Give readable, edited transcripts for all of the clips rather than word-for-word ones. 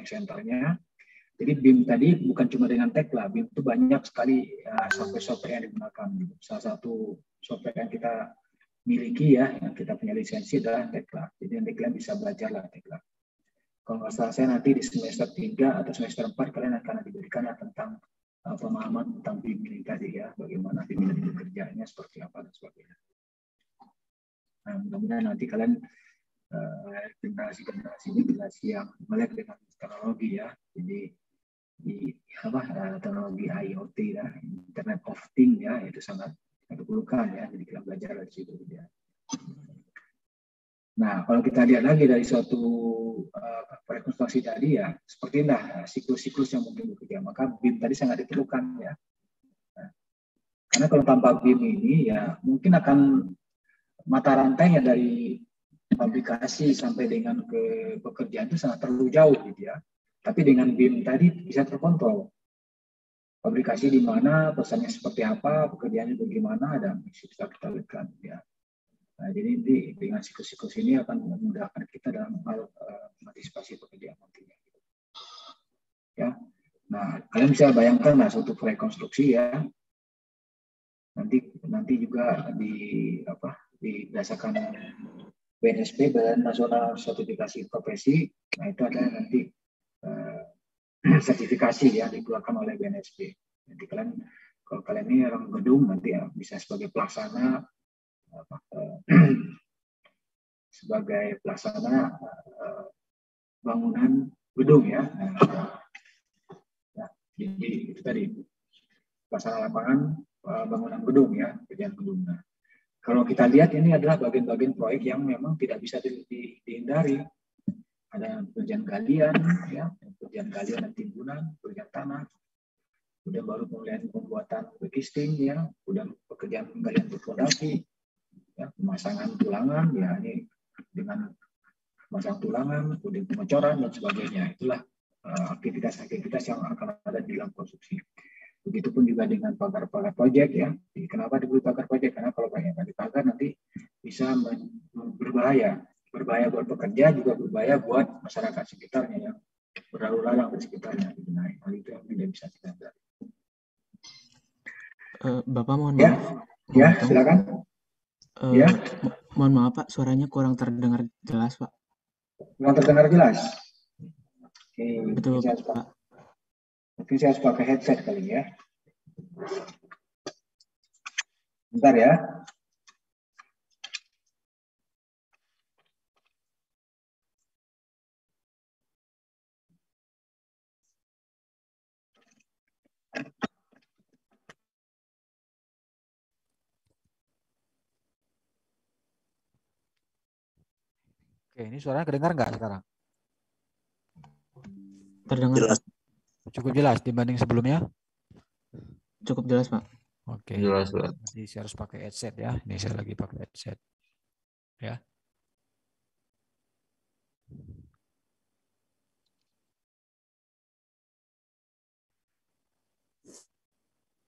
loading centernya. Jadi BIM tadi bukan cuma dengan Tekla, BIM itu banyak sekali software-software yang digunakan. Salah satu software yang kita miliki ya, yang kita punya lisensi adalah Tekla. Jadi nanti kalian bisa belajarlah Tekla. Kalau nggak salah saya nanti di semester 3 atau semester 4 kalian akan diberikan tentang pemahaman tentang BIM ini tadi ya, bagaimana BIM itu bekerjanya seperti apa dan sebagainya. Nah, mudah-mudahan nanti kalian generasi ini generasi yang melek dengan teknologi ya. Jadi di teknologi IoT ya, Internet of Things ya, itu sangat diperlukan ya. Jadi kita belajar dari situ ya. Nah, kalau kita lihat lagi dari suatu rekonstruksi tadi ya, seperti inilah siklus-siklus yang mungkin bekerja. Maka BIM tadi sangat diperlukan ya. Nah, karena kalau tanpa BIM ini ya mungkin akan mata rantainya dari aplikasi sampai dengan ke pekerjaan itu sangat terlalu jauh gitu ya. Tapi dengan BIM tadi bisa terkontrol. Aplikasi di mana, pesannya seperti apa, pekerjaannya bagaimana, dan bisa kita lihat ya. Nah, jadi dengan siklus-siklus ini akan memudahkan kita dalam hal mengantisipasi pekerjaan nantinya. Ya. Nah, kalian bisa bayangkan lah suatu rekonstruksi ya. Nanti juga berdasarkan BNSP, Badan Nasional Sertifikasi Profesi. Nah, itu adalah nanti sertifikasi yang dikeluarkan oleh BNSP. Nanti kalau kalian ini orang gedung nanti ya bisa sebagai pelaksana bangunan gedung ya. Nah, jadi itu tadi pelaksana lapangan bangunan gedung ya, kerjaan gedung. Nah, kalau kita lihat ini adalah bagian-bagian proyek yang memang tidak bisa dihindari. Ada pekerjaan galian, ya, pekerjaan galian dan timbunan, pekerjaan tanah, kemudian baru kemudian pembuatan existing, ya, kemudian pekerjaan galian berfondasi, ya, pemasangan tulangan, ya, ini dengan memasang tulangan, kemudian pengecoran dan sebagainya. Itulah aktivitas-aktivitas yang akan ada di dalam konstruksi. Begitupun juga dengan pagar-pagar proyek, ya. Kenapa diberi pagar proyek? Karena kalau banyak pagar nanti bisa berbahaya buat pekerja, juga berbahaya buat masyarakat sekitarnya yang berlalu lalang di sekitarnya. Nah, hal itu yang tidak bisa kita hindari. Bapak mohon ya, maaf. Ya, silakan. Ya. Mohon maaf Pak, suaranya kurang terdengar jelas Pak. Kurang terdengar jelas. Oke, betul Pak. Mungkin saya harus pakai headset kali ya. Bentar ya. Oke, ini suaranya kedengar nggak sekarang? Terdengar jelas. Pak. Cukup jelas dibanding sebelumnya? Cukup jelas Pak. Oke. Jelas Pak. Jadi saya harus pakai headset ya. Ini saya lagi pakai headset. Ya.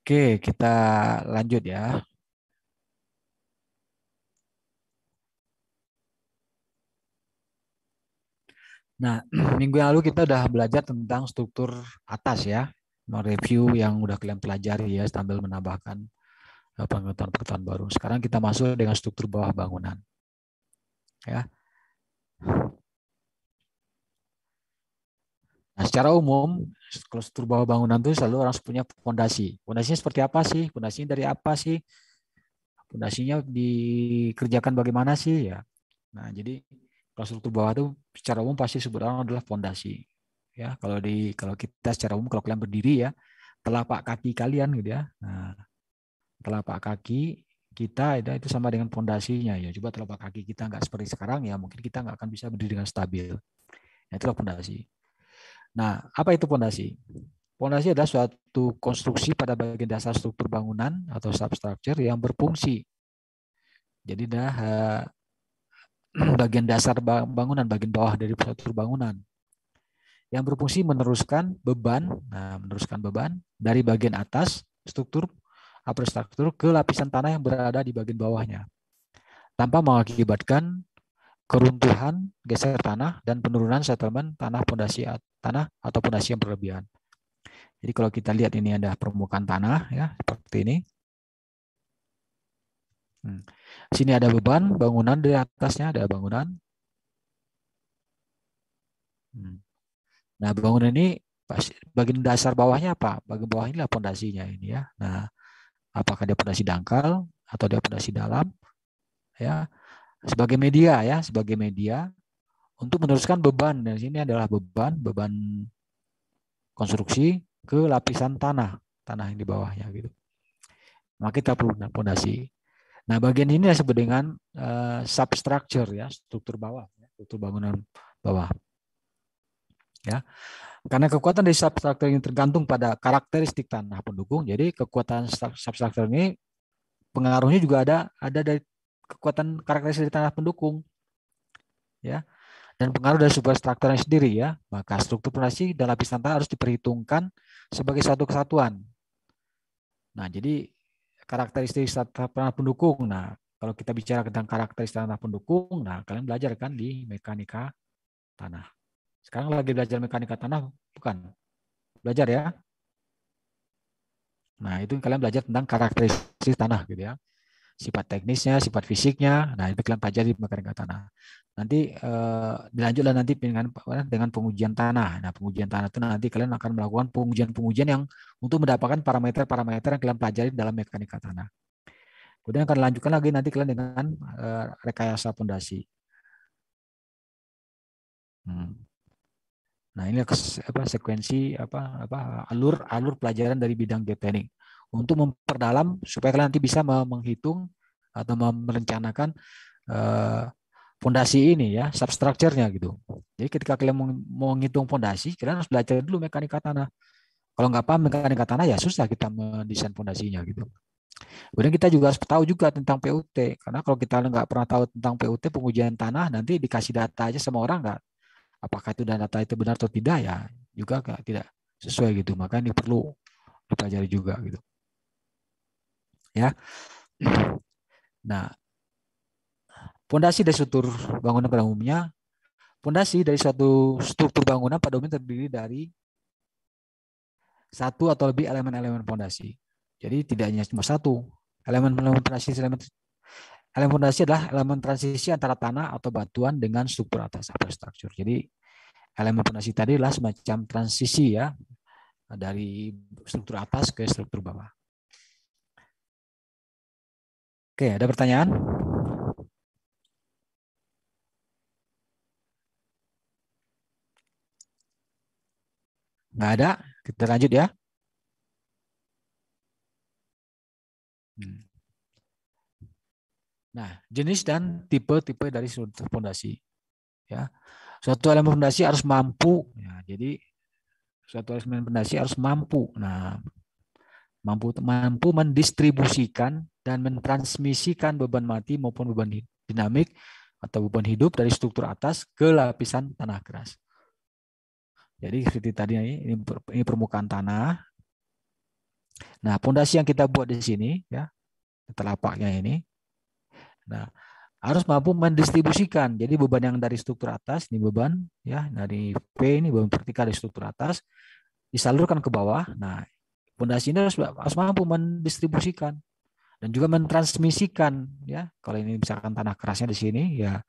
Oke, kita lanjut ya. Nah, minggu yang lalu kita udah belajar tentang struktur atas ya. Mereview yang udah kalian pelajari ya sambil menambahkan pengetahuan-pengetahuan baru. Sekarang kita masuk dengan struktur bawah bangunan. Ya. Nah, secara umum, kalau struktur bawah bangunan itu selalu orang punya fondasi. Fondasinya seperti apa sih? Fondasinya dari apa sih? Fondasinya dikerjakan bagaimana sih ya? Nah, jadi kalau struktur bawah itu secara umum pasti disebut orang adalah fondasi. Ya, kalau kita secara umum kalau kalian berdiri ya, telapak kaki kalian gitu ya. Nah, telapak kaki kita itu sama dengan fondasinya ya. Coba telapak kaki kita nggak seperti sekarang ya, mungkin kita nggak akan bisa berdiri dengan stabil. Nah, itulah fondasi. Nah, apa itu fondasi? Fondasi adalah suatu konstruksi pada bagian dasar struktur bangunan atau substructure yang berfungsi. Jadi bagian dasar bangunan, bagian bawah dari struktur bangunan yang berfungsi meneruskan beban dari bagian atas struktur ke lapisan tanah yang berada di bagian bawahnya, tanpa mengakibatkan keruntuhan, geser tanah, dan penurunan settlement tanah fondasi tanah atau pondasi yang berlebihan. Jadi kalau kita lihat ini ada permukaan tanah ya seperti ini. Sini ada beban bangunan, di atasnya ada bangunan. Nah, bangunan ini bagian dasar bawahnya apa? Bagian bawah inilah pondasinya ini ya. Nah, apakah dia pondasi dangkal atau dia pondasi dalam? Ya, sebagai media ya, sebagai media untuk meneruskan beban. Dan sini adalah beban konstruksi ke lapisan tanah yang di bawahnya gitu. Maka kita perlu pondasi. Nah, bagian ini disebut dengan substructure ya, struktur bawah, struktur bangunan bawah. Ya. Karena kekuatan dari substruktur ini tergantung pada karakteristik tanah pendukung. Jadi kekuatan substruktur ini pengaruhnya juga ada dari kekuatan karakteristik tanah pendukung. Ya. Dan pengaruh dari superstrukturnya sendiri ya. Maka struktur pondasi dan lapisan tanah harus diperhitungkan sebagai satu kesatuan. Nah, jadi karakteristik tanah pendukung. Nah, kalau kita bicara tentang karakteristik tanah pendukung, nah kalian belajar kan di mekanika tanah. Sekarang lagi belajar mekanika tanah, bukan? Belajar ya. Nah, itu kalian belajar tentang karakteristik tanah gitu ya. Sifat teknisnya, sifat fisiknya. Nah, itu kalian pelajari di mekanika tanah. Nanti dilanjutlah nanti dengan pengujian tanah. Nah, pengujian tanah itu nanti kalian akan melakukan pengujian yang untuk mendapatkan parameter-parameter yang kalian pelajari dalam mekanika tanah. Kemudian akan lanjutkan lagi nanti kalian dengan rekayasa pondasi. Nah, ini sekuensi alur pelajaran dari bidang geoteknik untuk memperdalam supaya kalian nanti bisa menghitung atau merencanakan fondasi ini ya, substructure-nya gitu. Jadi ketika kalian mau menghitung fondasi, kalian harus belajar dulu mekanika tanah. Kalau nggak paham mekanika tanah ya susah kita mendesain fondasinya gitu. Kemudian kita juga harus tahu juga tentang PUT, karena kalau kita nggak pernah tahu tentang PUT pengujian tanah, nanti dikasih data aja sama orang nggak, apakah itu data itu benar atau tidak ya juga tidak sesuai gitu. Maka ini perlu dipelajari juga gitu. Ya. Nah, fondasi dari struktur bangunan pada umumnya, fondasi dari suatu struktur bangunan pada umumnya terdiri dari satu atau lebih elemen-elemen fondasi. Jadi tidak hanya cuma satu. Elemen fondasi adalah elemen transisi antara tanah atau batuan dengan struktur atas superstructure. Jadi elemen fondasi tadi adalah semacam transisi ya dari struktur atas ke struktur bawah. Oke, ada pertanyaan? Nggak ada? Kita lanjut ya. Nah, jenis dan tipe-tipe dari struktur fondasi. Ya, suatu elemen fondasi harus mampu. Ya, jadi suatu elemen fondasi harus mampu. Nah, mampu mendistribusikan dan mentransmisikan beban mati maupun beban dinamik atau beban hidup dari struktur atas ke lapisan tanah keras. Jadi seperti tadi ini permukaan tanah. Nah, fondasi yang kita buat di sini ya, telapaknya ini. Nah, harus mampu mendistribusikan. Jadi beban yang dari struktur atas, ini beban ya, dari P ini beban vertikal dari struktur atas disalurkan ke bawah. Nah, fondasi ini harus mampu mendistribusikan dan juga mentransmisikan ya. Kalau ini misalkan tanah kerasnya di sini ya.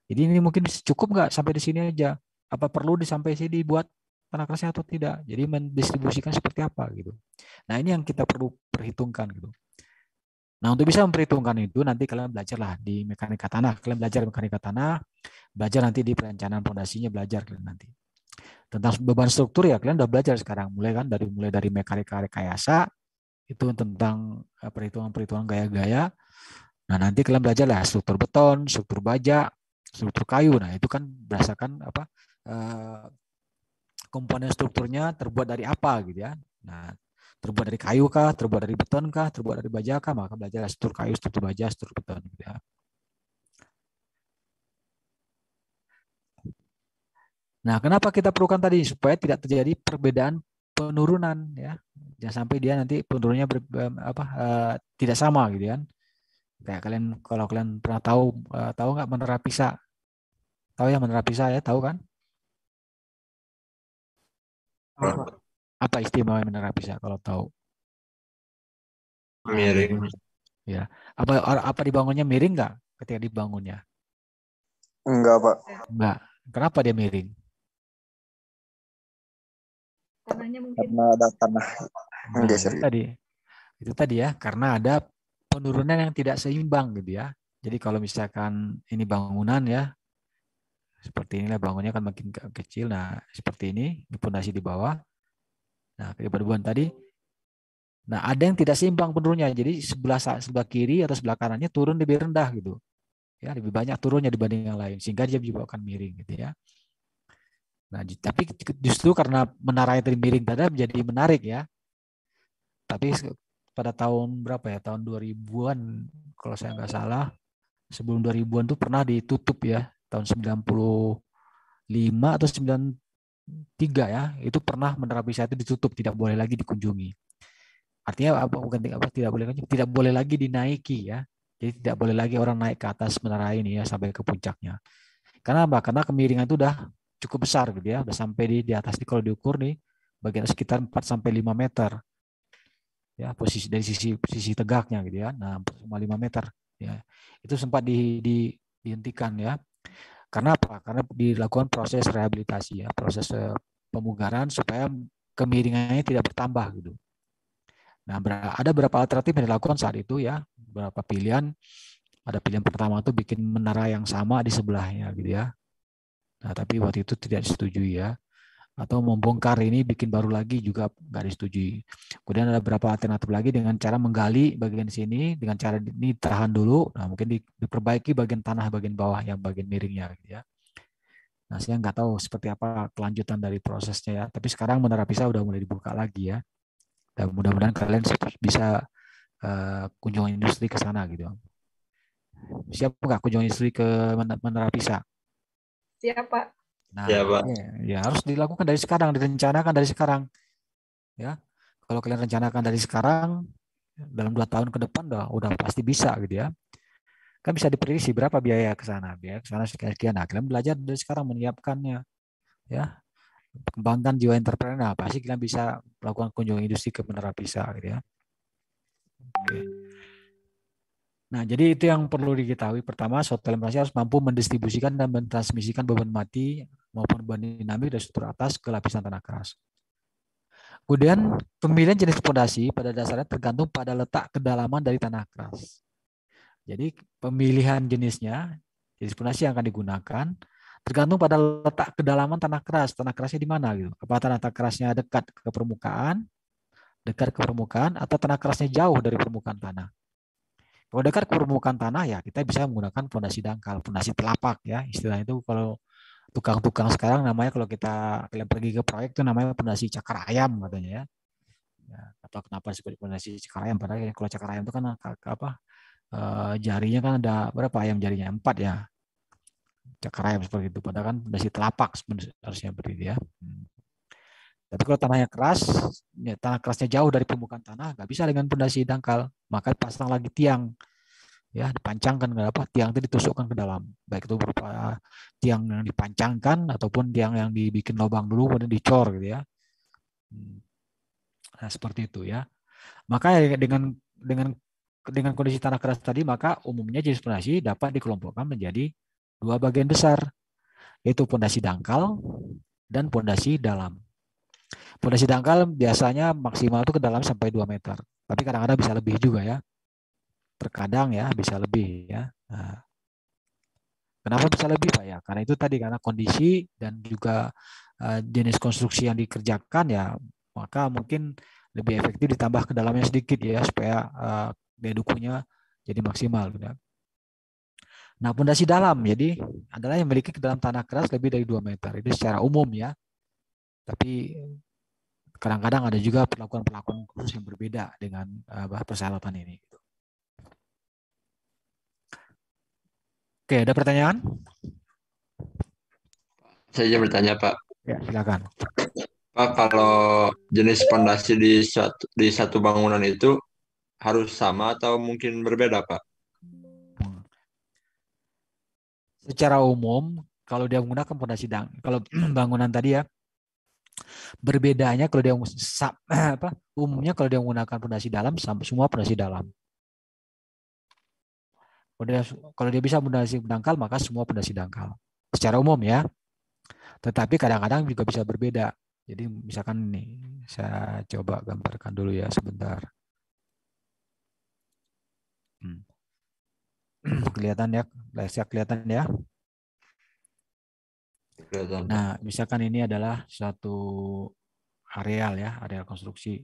Jadi ini mungkin cukup nggak sampai di sini aja? Apa perlu sampai sini dibuat tanah kerasnya atau tidak? Jadi mendistribusikan seperti apa gitu. Nah, ini yang kita perlu perhitungkan gitu. Nah, untuk bisa memperhitungkan itu nanti kalian belajarlah di mekanika tanah. Kalian belajar mekanika tanah, belajar nanti di perencanaan fondasinya, belajar kalian nanti. Tentang beban struktur ya kalian udah belajar sekarang, mulai dari mekanika rekayasa itu tentang perhitungan-perhitungan gaya-gaya. Nah, nanti kalian belajar lah struktur beton, struktur baja, struktur kayu. Nah, itu kan berdasarkan komponen strukturnya terbuat dari apa gitu ya. Nah, terbuat dari kayu kah, terbuat dari beton kah, terbuat dari baja kah, maka belajar struktur kayu, struktur baja, struktur beton gitu ya. Nah, kenapa kita perlukan tadi supaya tidak terjadi perbedaan penurunan ya. Jangan sampai dia nanti penurunannya tidak sama gitu kan. Kayak kalian kalau kalian pernah tahu nggak Menara Pisa? Tahu ya Menara Pisa ya, tahu kan? Apa, apa istimewa menara Pisa kalau tahu? Miring. Ya. Apa dibangunnya miring nggak ketika dibangunnya? Enggak, Pak. Enggak. Kenapa dia miring? Tanahnya mungkin. Karena ada tanah yang Nah, geser. itu tadi ya, karena ada penurunan yang tidak seimbang gitu ya. Jadi kalau misalkan ini bangunan ya, seperti inilah bangunnya kan makin kecil. Nah, seperti ini pondasi di bawah. Nah, kebetulan tadi. Nah, ada yang tidak seimbang penurunnya. Jadi sebelah kiri atau sebelah kanannya turun lebih rendah gitu. Ya, lebih banyak turunnya dibanding yang lain sehingga dia juga akan miring gitu ya. Nah, tapi justru karena menara yang tadi miring tadi menjadi menarik ya. Tapi pada tahun berapa ya? Tahun 2000-an kalau saya nggak salah, sebelum 2000-an tuh pernah ditutup ya, tahun 95 atau 93 ya, itu pernah menara Pisa itu ditutup, tidak boleh lagi dikunjungi. Artinya apa? Bukan apa tidak boleh lagi dinaiki ya. Jadi tidak boleh lagi orang naik ke atas menara ini ya sampai ke puncaknya. Karena apa? Karena kemiringan itu udah cukup besar gitu ya, udah sampai di atas ini kalau diukur nih bagian sekitar 4 sampai 5 meter. Ya, posisi dari sisi tegaknya gitu ya. Nah, 4,5 meter ya. Itu sempat dihentikan ya. Karena apa? Karena dilakukan proses rehabilitasi ya, proses pemugaran supaya kemiringannya tidak bertambah gitu. Nah, ada beberapa alternatif yang dilakukan saat itu ya, beberapa pilihan. Ada pilihan pertama itu bikin menara yang sama di sebelahnya gitu ya. Nah, tapi waktu itu tidak disetujui ya. Atau membongkar ini bikin baru lagi juga nggak disetujui. Kemudian ada beberapa alternatif lagi dengan cara menggali bagian sini, dengan cara ini tahan dulu, nah mungkin diperbaiki bagian tanah bagian bawah yang bagian miringnya gitu ya. Nah, saya nggak tahu seperti apa kelanjutan dari prosesnya ya. Tapi sekarang Menara Pisa udah mulai dibuka lagi ya. Dan mudah-mudahan kalian bisa kunjungan industri ke sana gitu. Siap nggak kunjungan industri ke Menara Pisa? Siap, Pak. Nah, Ya, Pak. ya harus dilakukan dari sekarang, direncanakan dari sekarang. Ya, kalau kalian rencanakan dari sekarang, dalam 2 tahun ke depan udah pasti bisa gitu ya. Kan bisa diprediksi berapa biaya ke sana, biaya ke sana sekian. Nah, kalian belajar dari sekarang menyiapkannya, ya. Kembangkan jiwa entrepreneur, pasti kalian bisa melakukan kunjungan industri ke Menara Pisa gitu ya. Oke. Nah, jadi itu yang perlu diketahui. Pertama, suatu telemetrasi harus mampu mendistribusikan dan mentransmisikan beban mati maupun beban dinamik dari struktur atas ke lapisan tanah keras. Kemudian, pemilihan jenis fondasi pada dasarnya tergantung pada letak kedalaman dari tanah keras. Jadi, pemilihan jenis fondasi yang akan digunakan tergantung pada letak kedalaman tanah keras. Tanah kerasnya di mana gitu? Apa tanah kerasnya dekat ke permukaan, atau tanah kerasnya jauh dari permukaan tanah? Kalau dekat ke permukaan tanah ya kita bisa menggunakan fondasi dangkal, fondasi telapak ya. Istilahnya itu kalau tukang-tukang sekarang namanya, kalau kalian pergi ke proyek itu namanya fondasi cakar ayam katanya ya. Ya, atau kenapa disebut fondasi cakar ayam? Padahal kalau cakar ayam itu kan jarinya kan ada berapa ayam jarinya? 4 ya. Cakar ayam seperti itu. Padahal kan fondasi telapak harusnya seperti itu ya. Tapi kalau tanahnya keras, ya, tanah kerasnya jauh dari permukaan tanah, nggak bisa dengan fondasi dangkal. Maka pasang lagi tiang, ya dipancangkan ke apa? Tiang itu ditusukkan ke dalam. Baik itu berupa tiang yang dipancangkan ataupun tiang yang dibikin lubang dulu kemudian dicor gitu ya. Nah, seperti itu ya. Maka dengan kondisi tanah keras tadi, maka umumnya jenis fondasi dapat dikelompokkan menjadi 2 bagian besar, yaitu fondasi dangkal dan fondasi dalam. Fondasi dangkal biasanya maksimal itu ke dalam sampai 2 meter. Tapi kadang-kadang bisa lebih juga ya. Terkadang ya bisa lebih ya. Nah, kenapa bisa lebih Pak ya? Karena itu tadi, karena kondisi dan juga jenis konstruksi yang dikerjakan ya, maka mungkin lebih efektif ditambah ke dalamnya sedikit ya supaya daya dukungnya jadi maksimal. Gitu. Nah, fondasi dalam jadi adalah yang memiliki ke dalam tanah keras lebih dari 2 meter. Itu secara umum ya. Tapi kadang-kadang ada juga perlakuan-perlakuan khusus yang berbeda dengan persyaratan ini. Oke, ada pertanyaan? Saya bertanya, Pak. Ya, silakan. Pak, kalau jenis pondasi di satu bangunan itu harus sama atau mungkin berbeda, Pak? Secara umum, kalau dia menggunakan fondasi kalau bangunan tadi ya, Berbedanya kalau dia umumnya kalau dia menggunakan pondasi dalam, semua pondasi dalam. Kalau dia bisa pondasi dangkal, maka semua pondasi dangkal. Secara umum ya. Tetapi kadang-kadang juga bisa berbeda. Jadi misalkan ini, saya coba gambarkan dulu ya sebentar. Kelihatan ya, kelihatan ya. Nah, misalkan ini adalah suatu areal ya, areal konstruksi.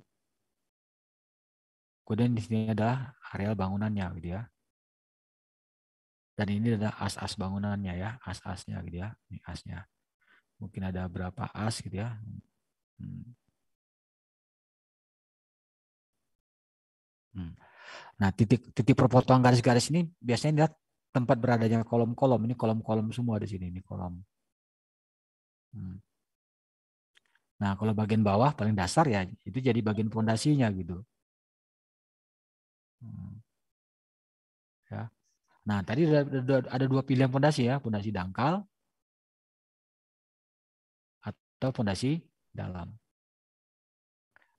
Kemudian di sini adalah areal bangunannya gitu ya. Dan ini adalah as-as bangunannya ya, as-asnya gitu ya. Ini asnya. Mungkin ada berapa as gitu ya. Nah, titik perpotongan garis-garis ini biasanya lihat tempat beradanya kolom-kolom. Ini kolom-kolom semua di sini, ini kolom. Nah, kalau bagian bawah paling dasar ya itu jadi bagian fondasinya gitu. Ya. Nah, tadi ada dua pilihan fondasi ya, fondasi dangkal atau fondasi dalam.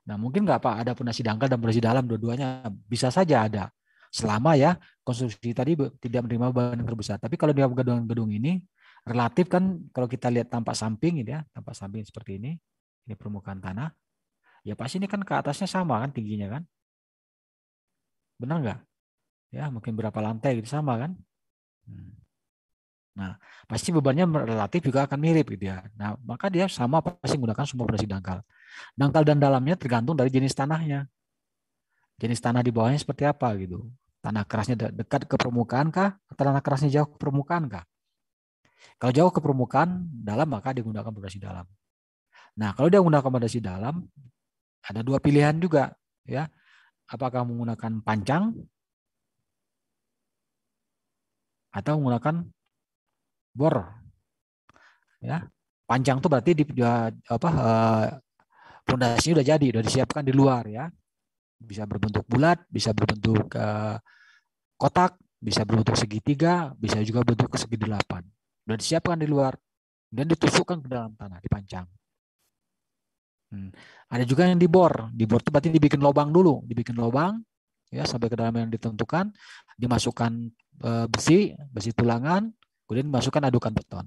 Nah, mungkin nggak Pak ada fondasi dangkal dan fondasi dalam, dua-duanya bisa saja ada. Selama ya konstruksi tadi tidak menerima beban yang terbesar. Tapi kalau di gedung-gedung ini relatif kan kalau kita lihat tampak samping ini ya, tampak samping seperti ini permukaan tanah. Ya pasti ini kan ke atasnya sama kan tingginya kan? Benar nggak? Ya mungkin berapa lantai gitu sama kan? Nah, pasti bebannya relatif juga akan mirip gitu ya. Nah, maka dia sama pasti menggunakan semua fondasi dangkal. Dangkal dan dalamnya tergantung dari jenis tanahnya. Jenis tanah di bawahnya seperti apa gitu. Tanah kerasnya dekat ke permukaan kah? Atau tanah kerasnya jauh ke permukaan kah? Kalau jauh ke permukaan dalam maka digunakan fondasi dalam. Nah, kalau dia menggunakan fondasi dalam ada dua pilihan juga ya. Apakah menggunakan pancang atau menggunakan bor. Ya. Panjang itu berarti pondasinya udah jadi, udah disiapkan di luar ya. Bisa berbentuk bulat, bisa berbentuk kotak, bisa berbentuk segitiga, bisa juga bentuk segi delapan. Udah disiapkan di luar dan ditusukkan ke dalam tanah, dipancang. Ada juga yang dibor. Dibor itu berarti dibikin lubang dulu, dibikin lubang ya sampai ke dalam yang ditentukan, dimasukkan besi tulangan, kemudian dimasukkan adukan beton.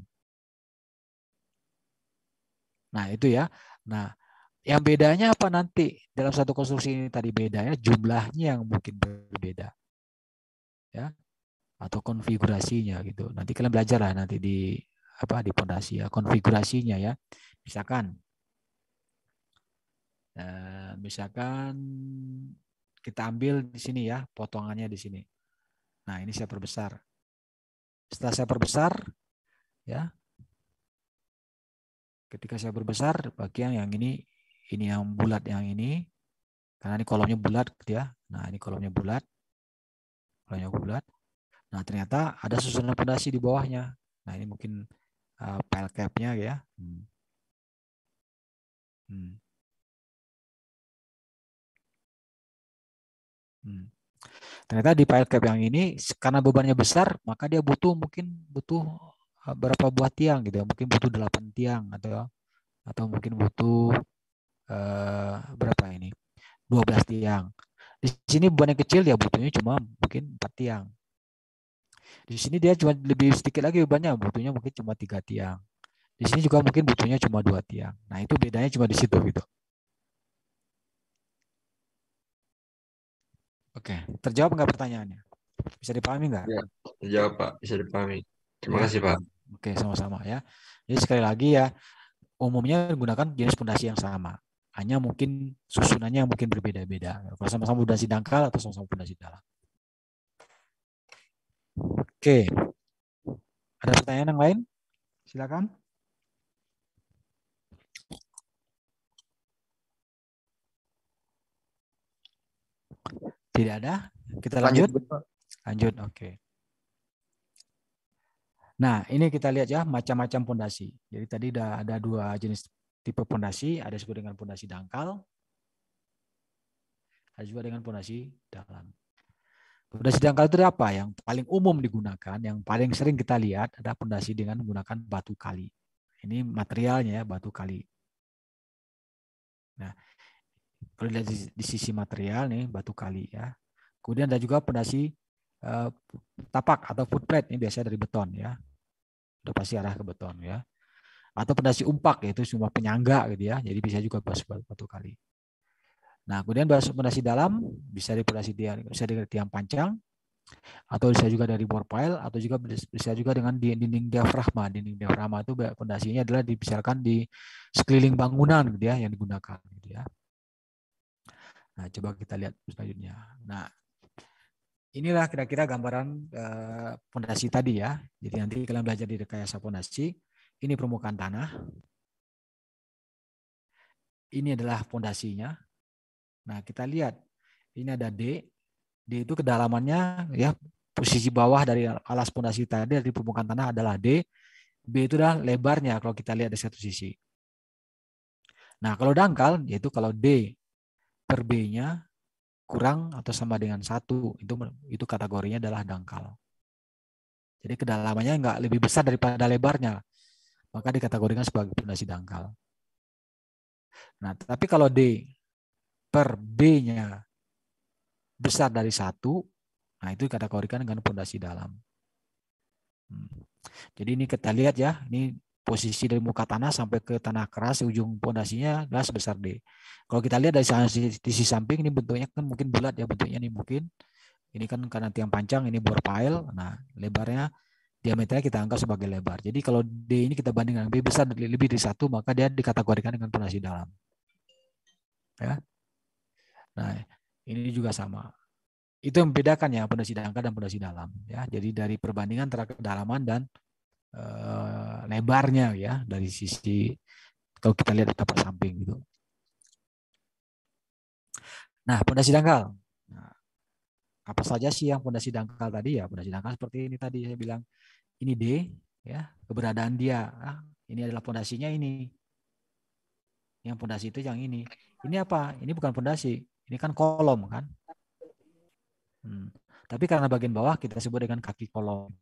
Nah, itu ya. Nah, yang bedanya apa nanti dalam satu konstruksi ini tadi bedanya jumlahnya yang mungkin berbeda. Ya. Atau konfigurasinya gitu. Nanti kalian belajar lah nanti di pondasi ya, konfigurasinya ya. Misalkan kita ambil di sini ya, potongannya di sini. Nah, ini saya perbesar. Setelah saya perbesar ya, ketika saya perbesar bagian yang ini yang bulat yang ini, karena ini kolomnya bulat gitu ya. Nah, ini kolomnya bulat. Nah, ternyata ada susunan fondasi di bawahnya. Nah, ini mungkin pile cap-nya ya. Ternyata di pile cap yang ini karena bebannya besar, maka dia butuh berapa buah tiang gitu ya. Mungkin butuh 8 tiang atau mungkin butuh berapa ini? 12 tiang. Di sini bebannya kecil ya butuhnya cuma mungkin 4 tiang. Di sini dia cuma lebih sedikit lagi bebannya, butuhnya mungkin cuma 3 tiang. Di sini juga mungkin butuhnya cuma 2 tiang. Nah, itu bedanya cuma di situ gitu. Oke, terjawab nggak pertanyaannya? Bisa dipahami nggak? Ya, terjawab Pak, bisa dipahami. Terima kasih Pak. Oke, sama-sama ya. Jadi sekali lagi ya, umumnya menggunakan jenis fondasi yang sama. Hanya mungkin susunannya mungkin berbeda-beda. Kalau sama-sama fondasi dangkal atau sama-sama fondasi dalam. Oke. Ada pertanyaan yang lain? Silakan. Tidak ada? Kita lanjut? Lanjut, oke. Nah, ini kita lihat ya macam-macam fondasi. Jadi tadi ada dua jenis tipe fondasi, ada disebut dengan fondasi dangkal, ada juga dengan fondasi dalam. Fondasi dangkal itu apa? Yang paling umum digunakan, yang paling sering kita lihat adalah fondasi dengan menggunakan batu kali. Ini materialnya ya, batu kali. Nah, kalau dilihat di sisi material nih batu kali ya. Kemudian ada juga pondasi tapak atau footplate ini biasanya dari beton ya. Udah pasti arah ke beton ya. Atau pondasi umpak yaitu cuma penyangga gitu ya. Jadi bisa juga batu kali. Nah, kemudian pondasi dalam bisa dari tiang pancang atau bisa juga dari bore pile atau juga bisa juga dengan dinding diafragma. Dinding diafragma itu pondasinya adalah misalkan di sekeliling bangunan gitu ya yang digunakan gitu ya. Nah, coba kita lihat selanjutnya. Nah, inilah kira-kira gambaran pondasi tadi ya. Jadi nanti kalian belajar di rekayasa pondasi. Ini permukaan tanah. Ini adalah pondasinya. Nah, kita lihat. Ini ada D. D itu kedalamannya ya posisi bawah dari alas pondasi tadi dari permukaan tanah adalah D. B itu adalah lebarnya kalau kita lihat di satu sisi. Nah, kalau dangkal yaitu kalau D per B-nya kurang atau sama dengan 1, itu kategorinya adalah dangkal. Jadi kedalamannya enggak lebih besar daripada lebarnya, maka dikategorikan sebagai pondasi dangkal. Nah, tapi kalau D per B-nya besar dari 1, nah itu dikategorikan dengan pondasi dalam. Jadi ini kita lihat ya, ini posisi dari muka tanah sampai ke tanah keras, ujung pondasinya adalah sebesar D. Kalau kita lihat dari sisi samping, ini bentuknya kan mungkin bulat ya, bentuknya ini mungkin. Ini kan karena tiang pancang, ini bore pile. Nah, lebarnya, diameternya kita anggap sebagai lebar. Jadi kalau D ini kita bandingkan B besar lebih dari 1, maka dia dikategorikan dengan pondasi dalam. Ya. Nah, ini juga sama. Itu yang membedakan ya pondasi dangkal dan pondasi dalam. Ya, jadi dari perbandingan antara kedalaman dan lebarnya ya dari sisi kalau kita lihat tapak samping gitu. Nah, pondasi dangkal. Nah, apa saja sih yang pondasi dangkal tadi ya? Pondasi dangkal seperti ini tadi saya bilang. Ini D ya, keberadaan dia. Ini adalah pondasinya ini. Yang pondasi itu yang ini. Ini apa? Ini bukan pondasi. Ini kan kolom kan. Tapi karena bagian bawah kita sebut dengan kaki kolom.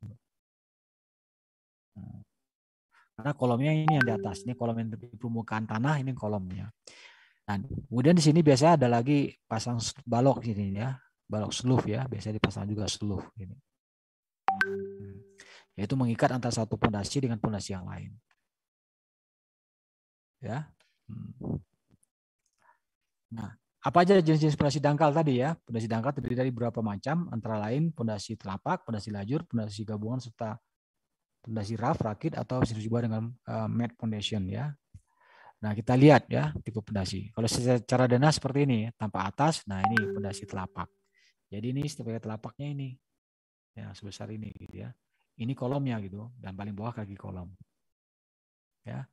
Karena kolomnya ini yang di atas, ini kolom yang di permukaan tanah, ini kolomnya. Nah, kemudian di sini biasanya ada lagi pasang balok ini ya, balok seluh ya, biasanya dipasang juga seluh ini. Yaitu mengikat antara satu pondasi dengan pondasi yang lain. Ya. Nah, apa aja jenis-jenis pondasi dangkal tadi ya? Pondasi dangkal terdiri dari beberapa macam, antara lain pondasi telapak, pondasi lajur, pondasi gabungan serta pondasi rough, rakit atau bisa disebut dengan mat foundation ya. Nah, kita lihat ya tipe pondasi. Kalau secara denah seperti ini, tanpa atas, nah ini pondasi telapak. Jadi ini sebagai telapaknya ini. Ya, sebesar ini gitu ya. Ini kolomnya gitu dan paling bawah kaki kolom. Ya.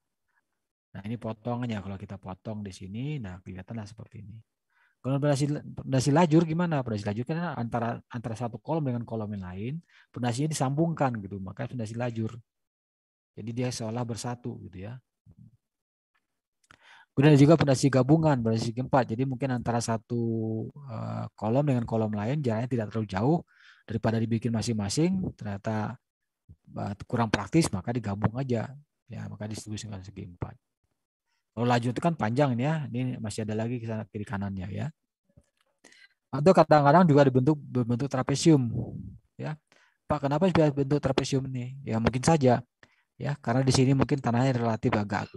Nah, ini potongannya kalau kita potong di sini, nah kelihatanlah seperti ini. Kalau pondasi lajur gimana? Pondasi lajur kan antara satu kolom dengan kolom yang lain, pondasinya disambungkan gitu, maka pondasi lajur. Jadi dia seolah bersatu gitu ya. Kemudian juga pondasi gabungan, pondasi keempat. Jadi mungkin antara satu kolom dengan kolom lain jaraknya tidak terlalu jauh, daripada dibikin masing-masing ternyata kurang praktis, maka digabung aja. Ya, maka distribusikan segi empat. Kalau lajur itu kan panjang ini ya, ini masih ada lagi ke sana kiri kanannya ya. Atau kadang-kadang juga berbentuk trapesium ya. Pak, kenapa bisa bentuk trapesium ini? Ya mungkin saja ya, karena di sini mungkin tanahnya relatif agak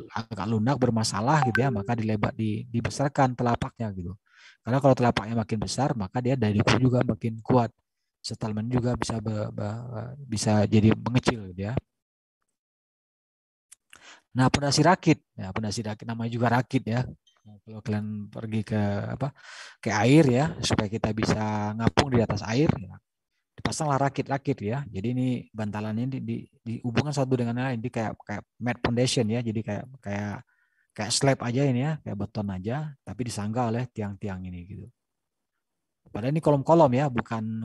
lunak bermasalah gitu ya, maka dibesarkan telapaknya gitu. Karena kalau telapaknya makin besar, maka dia dayanya juga makin kuat. Settlement juga bisa jadi mengecil gitu ya. Nah, pondasi rakit. Ya, pondasi rakit namanya juga rakit ya. Kalau kalian pergi ke air ya, supaya kita bisa ngapung di atas air, ya, dipasanglah rakit-rakit ya. Jadi ini bantalannya dihubungkan satu dengan lain, ini kayak mat foundation ya. Jadi kayak slab aja ini ya, kayak beton aja, tapi disangga oleh tiang-tiang ini gitu. Padahal ini kolom-kolom ya, bukan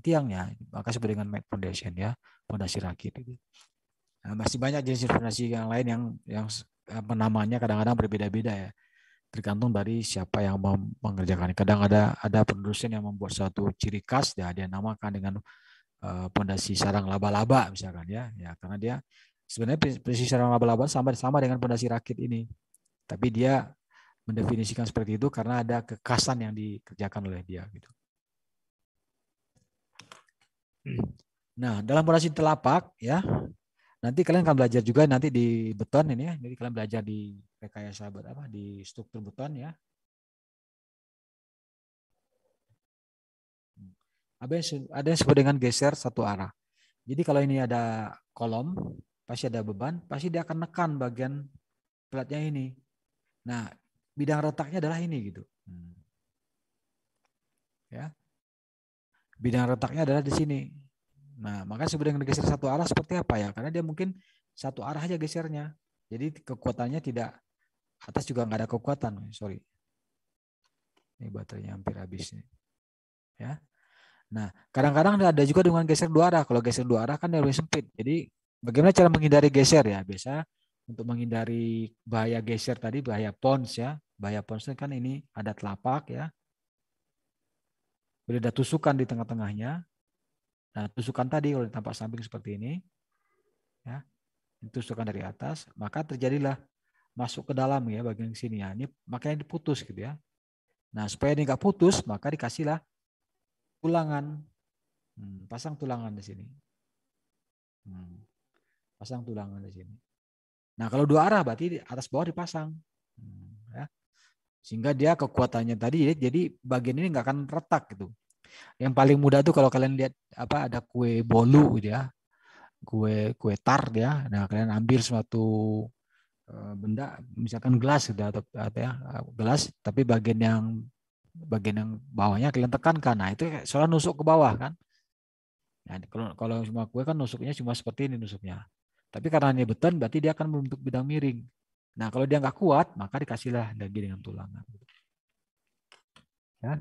tiang ya, maka disebut dengan mat foundation ya, fondasi rakit gitu. Nah, masih banyak jenis fondasi yang lain yang namanya kadang-kadang berbeda-beda ya, tergantung dari siapa yang mengerjakan. Kadang ada produsen yang membuat suatu ciri khas, ya dia namakan dengan fondasi sarang laba-laba misalkan ya, karena dia sebenarnya fondasi sarang laba-laba sama dengan fondasi rakit ini, tapi dia mendefinisikan seperti itu karena ada kekasan yang dikerjakan oleh dia gitu. Nah, dalam fondasi telapak ya, nanti kalian akan belajar juga nanti di beton ini ya. Jadi kalian belajar di rekayasa di struktur beton ya. Ada yang disebut dengan geser satu arah. Jadi kalau ini ada kolom, pasti ada beban, pasti dia akan nekan bagian platnya ini. Nah, bidang retaknya adalah ini gitu. Ya. Bidang retaknya adalah di sini. Nah, maka disebut dengan geser satu arah seperti apa ya? Karena dia mungkin satu arah aja gesernya. Jadi kekuatannya tidak, atas juga nggak ada kekuatan. Sorry. Ini baterainya hampir habis nih. Ya. Nah, kadang-kadang ada juga dengan geser dua arah. Kalau geser dua arah kan lebih sempit. Jadi bagaimana cara menghindari geser ya? Biasa untuk menghindari bahaya geser tadi, bahaya pons ya. Bahaya pons kan ini ada telapak ya. Bila ada tusukan di tengah-tengahnya. Nah, tusukan tadi kalau tampak samping seperti ini, ya, tusukan dari atas, maka terjadilah masuk ke dalam ya bagian sini ya. Ini makanya diputus gitu ya. Nah, supaya ini nggak putus, maka dikasihlah tulangan. Pasang tulangan di sini. Pasang tulangan di sini. Nah, kalau dua arah berarti atas bawah dipasang. Ya. Sehingga dia kekuatannya tadi jadi bagian ini nggak akan retak gitu. Yang paling mudah tuh kalau kalian lihat ada kue bolu gitu ya. Kue tar ya. Nah, kalian ambil suatu benda misalkan gelas gitu atau ya, gelas tapi bagian yang bawahnya kalian tekankan. Nah, itu soalnya nusuk ke bawah kan. Nah, kalau cuma kue kan nusuknya cuma seperti ini nusuknya. Tapi karena ini beton berarti dia akan membentuk bidang miring. Nah, kalau dia nggak kuat maka dikasihlah lagi dengan tulangan. Ya.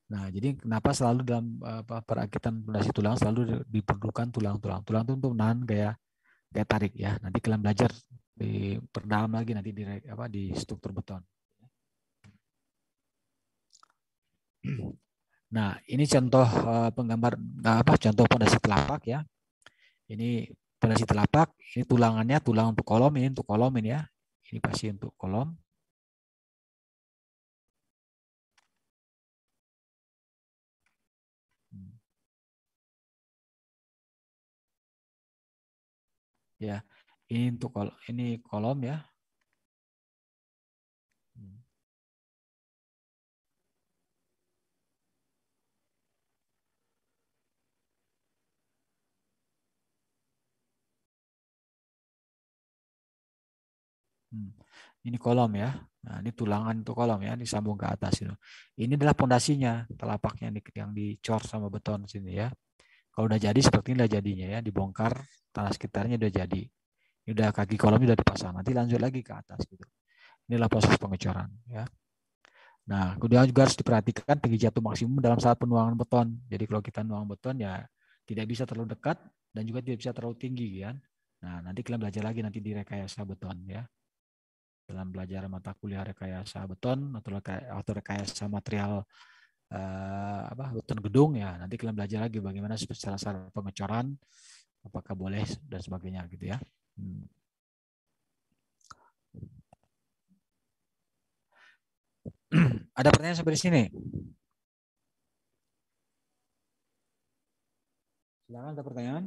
Nah, jadi kenapa selalu dalam perakitan fondasi tulang selalu diperlukan tulang-tulang. Tulang itu untuk menahan gaya tarik ya. Nanti kalian belajar di perdalam lagi nanti di struktur beton. Nah, ini contoh penggambar contoh fondasi telapak ya. Ini fondasi telapak, ini tulangannya tulang untuk kolom ini ya. Ini pasti untuk kolom. Ya, ini untuk kolom ya. Ini kolom ya. Nah, ini tulangan untuk kolom ya, disambung ke atas itu. Ini adalah pondasinya, telapaknya yang dicor sama beton sini ya. Kalau udah jadi seperti ini udah jadinya ya, dibongkar tanah sekitarnya udah jadi. Ini udah kaki kolomnya udah dipasang. Nanti lanjut lagi ke atas gitu. Inilah proses pengecoran ya. Nah, kemudian juga harus diperhatikan tinggi jatuh maksimum dalam saat penuangan beton. Jadi kalau kita nuang beton ya tidak bisa terlalu dekat dan juga tidak bisa terlalu tinggi kan. Nah, nanti kalian belajar lagi nanti di rekayasa beton ya. Dalam belajar mata kuliah rekayasa beton atau rekayasa material beton gedung ya. Nanti kalian belajar lagi bagaimana cara pengecoran, apakah boleh dan sebagainya gitu ya. Ada pertanyaan sampai di sini? Silakan, ada pertanyaan?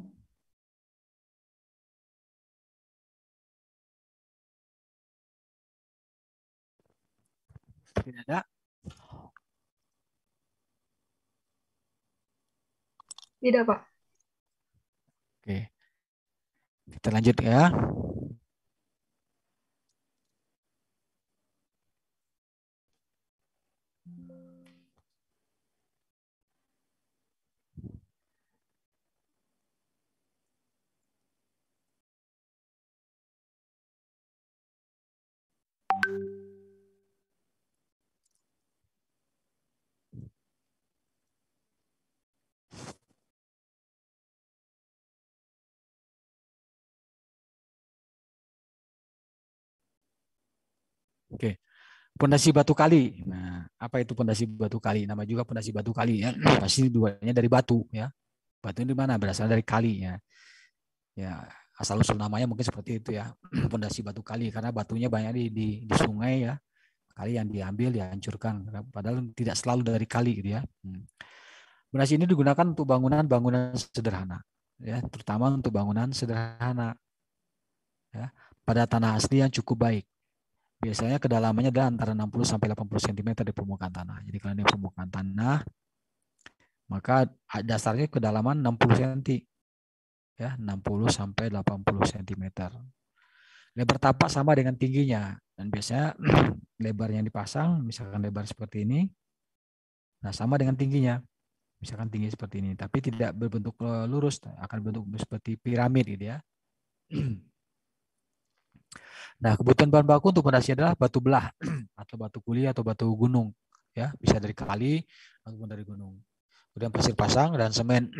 Tidak ada? Tidak, Pak. Oke. Kita lanjut ya. Oke. Pondasi batu kali. Nah, apa itu pondasi batu kali? Nama juga pondasi batu kali ya. Pasti duanya dari batu ya. Batu di mana? Berasal dari kali ya. Ya, asal usul namanya mungkin seperti itu ya. Pondasi batu kali karena batunya banyak di sungai ya. kali yang diambil dihancurkan, padahal tidak selalu dari kali gitu ya. Pondasi ini digunakan untuk bangunan-bangunan sederhana, ya, terutama untuk bangunan sederhana, ya, pada tanah asli yang cukup baik. Biasanya kedalamannya adalah antara 60 sampai 80 cm di permukaan tanah. Jadi kalau di permukaan tanah, maka dasarnya kedalaman 60 cm, ya, 60 sampai 80 cm. Lebar tapak sama dengan tingginya, dan biasanya lebar yang dipasang, misalkan lebar seperti ini, nah sama dengan tingginya. Misalkan tinggi seperti ini, tapi tidak berbentuk lurus, akan berbentuk seperti piramid gitu ya. Nah, kebutuhan bahan baku untuk pondasi adalah batu belah atau batu kuli atau batu gunung, ya, bisa dari kali ataupun dari gunung. Kemudian pasir pasang dan semen.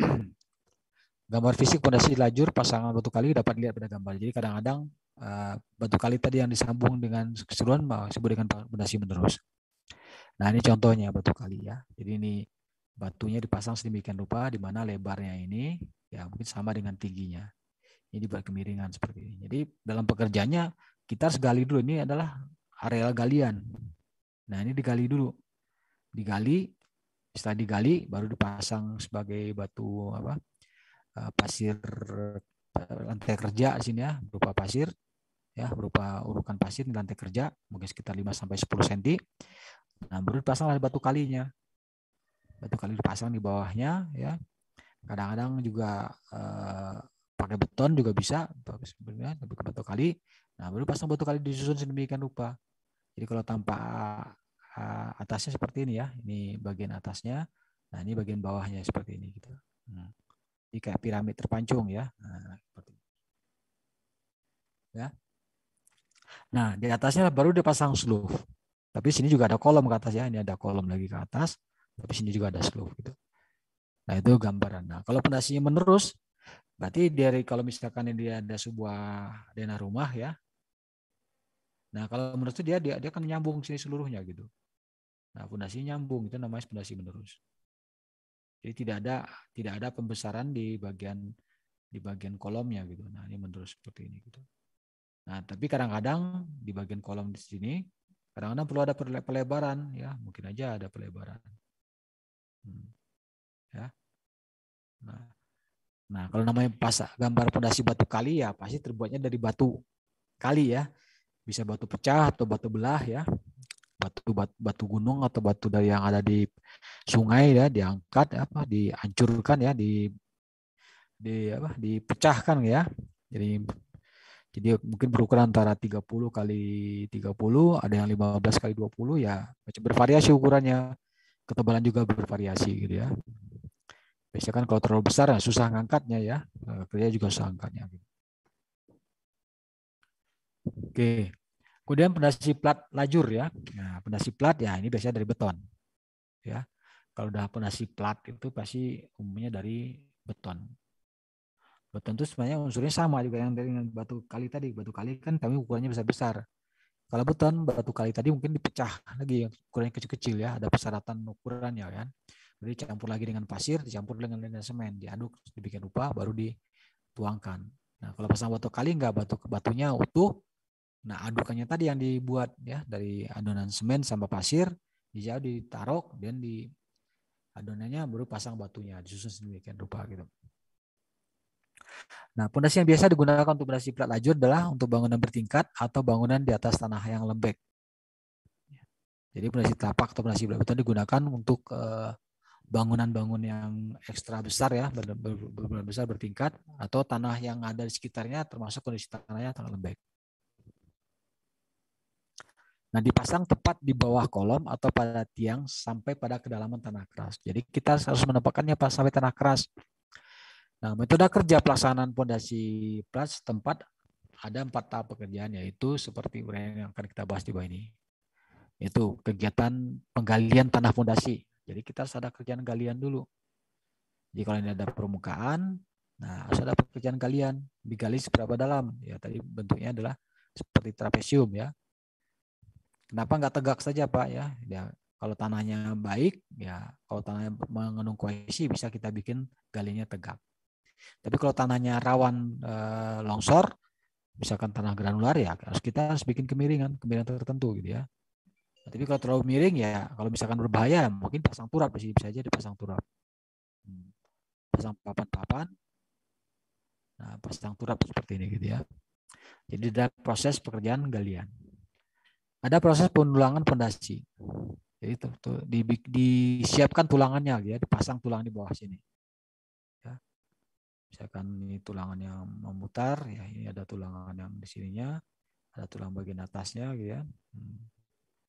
Gambar fisik pondasi lajur pasangan batu kali dapat dilihat pada gambar. Jadi kadang-kadang batu kali tadi yang disambung dengan keseluruhan disebut dengan pondasi menerus. Nah, ini contohnya batu kali ya. Jadi ini batunya dipasang sedemikian rupa di mana lebarnya ini ya mungkin sama dengan tingginya. Ini dibuat kemiringan seperti ini. Jadi dalam pekerjaannya kita harus gali dulu, ini adalah areal galian. Nah, ini digali dulu. Digali, setelah digali baru dipasang sebagai batu apa? Pasir lantai kerja di sini ya, berupa pasir ya, berupa urukan pasir di lantai kerja mungkin sekitar 5 sampai 10 cm. Nah, baru dipasang batu kalinya. Batu kali dipasang di bawahnya ya. Kadang-kadang juga pakai beton juga bisa sebenarnya, tapi ke batu kali. Nah, baru pasang batu kali disusun sedemikian rupa. Jadi kalau tanpa atasnya seperti ini ya, ini bagian atasnya. Nah, ini bagian bawahnya seperti ini gitu. Ini kayak piramid terpancung ya. Nah, seperti ini. Ya. Nah, di atasnya baru dipasang sluff. Tapi sini juga ada kolom ke atas ya. Ini ada kolom lagi ke atas. Tapi sini juga ada sluff gitu. Nah, itu gambaran. Nah, kalau pondasinya menerus, berarti dari kalau misalkan dia ada sebuah denah rumah ya. Nah, kalau menerus itu dia akan nyambung sini seluruhnya gitu. Nah, pondasinya nyambung, itu namanya pondasi menerus. Jadi tidak ada pembesaran di bagian kolomnya gitu. Nah, ini menerus seperti ini gitu. Nah, tapi kadang-kadang di bagian kolom di sini kadang-kadang perlu ada pelebaran ya, mungkin aja ada pelebaran. Ya. Nah, kalau namanya gambar pondasi batu kali ya pasti terbuatnya dari batu kali ya. Bisa batu pecah atau batu belah ya. Batu gunung atau batu dari yang ada di sungai ya, diangkat apa dihancurkan ya, dipecahkan ya. Jadi mungkin berukuran antara 30 kali 30, ada yang 15 kali 20 ya, macam bervariasi ukurannya. Ketebalan juga bervariasi gitu ya. Biasanya kan kalau terlalu besar ya susah ngangkatnya ya. Kerja juga susah angkatnya. Oke. Kemudian pondasi plat lajur ya. Nah, pondasi plat ya ini biasanya dari beton. Ya. Kalau udah pondasi plat itu pasti umumnya dari beton. Beton itu sebenarnya unsurnya sama juga yang dengan batu kali tadi. Batu kali kan kami ukurannya besar-besar. Kalau beton, batu kali tadi mungkin dipecah lagi, ukurannya kecil-kecil ya. Ada persyaratan ukurannya kan. Jadi campur lagi dengan pasir, dicampur dengan semen, diaduk dibikin rupa, baru dituangkan. Nah, kalau pasang batu kali enggak, batunya utuh. Nah, adukannya tadi yang dibuat ya dari adonan semen sama pasir, ditaruh dan di adonannya baru pasang batunya, disusun sedemikian rupa gitu. Nah, pondasi yang biasa digunakan untuk pondasi plat lajur adalah untuk bangunan bertingkat atau bangunan di atas tanah yang lembek. Jadi pondasi tapak atau pondasi beton digunakan untuk bangunan-bangunan yang ekstra besar ya, benar besar bertingkat, atau tanah yang ada di sekitarnya termasuk kondisi tanahnya tanah lembek. Nah, dipasang tepat di bawah kolom atau pada tiang sampai pada kedalaman tanah keras. Jadi kita harus menempatkannya pas sampai tanah keras. Nah, metode kerja pelaksanaan pondasi plat setempat ada 4 tahap pekerjaan, yaitu seperti yang akan kita bahas di bawah ini. Yaitu kegiatan penggalian tanah pondasi. Jadi kita harus ada kerjaan galian dulu. Jadi kalau ini ada permukaan, nah harus ada pekerjaan galian. Digali seberapa dalam? Ya tadi bentuknya adalah seperti trapesium ya. Kenapa nggak tegak saja Pak ya? Ya kalau tanahnya baik, ya kalau tanahnya mengandung kohesi bisa kita bikin galinya tegak. Tapi kalau tanahnya rawan longsor, misalkan tanah granular ya kita harus bikin kemiringan tertentu gitu ya. Tapi kalau terlalu miring ya, kalau misalkan berbahaya, mungkin pasang turap bisa aja dipasang turap. Pasang papan-papan, nah pasang turap seperti ini gitu ya. Jadi ada proses pekerjaan galian. Ada proses pendulangan pondasi. Jadi disiapkan tulangannya, ya, dipasang tulang di bawah sini. Ya. Misalkan ini tulangan yang memutar, ya ini ada tulangan yang di sininya, ada tulang bagian atasnya, gitu ya.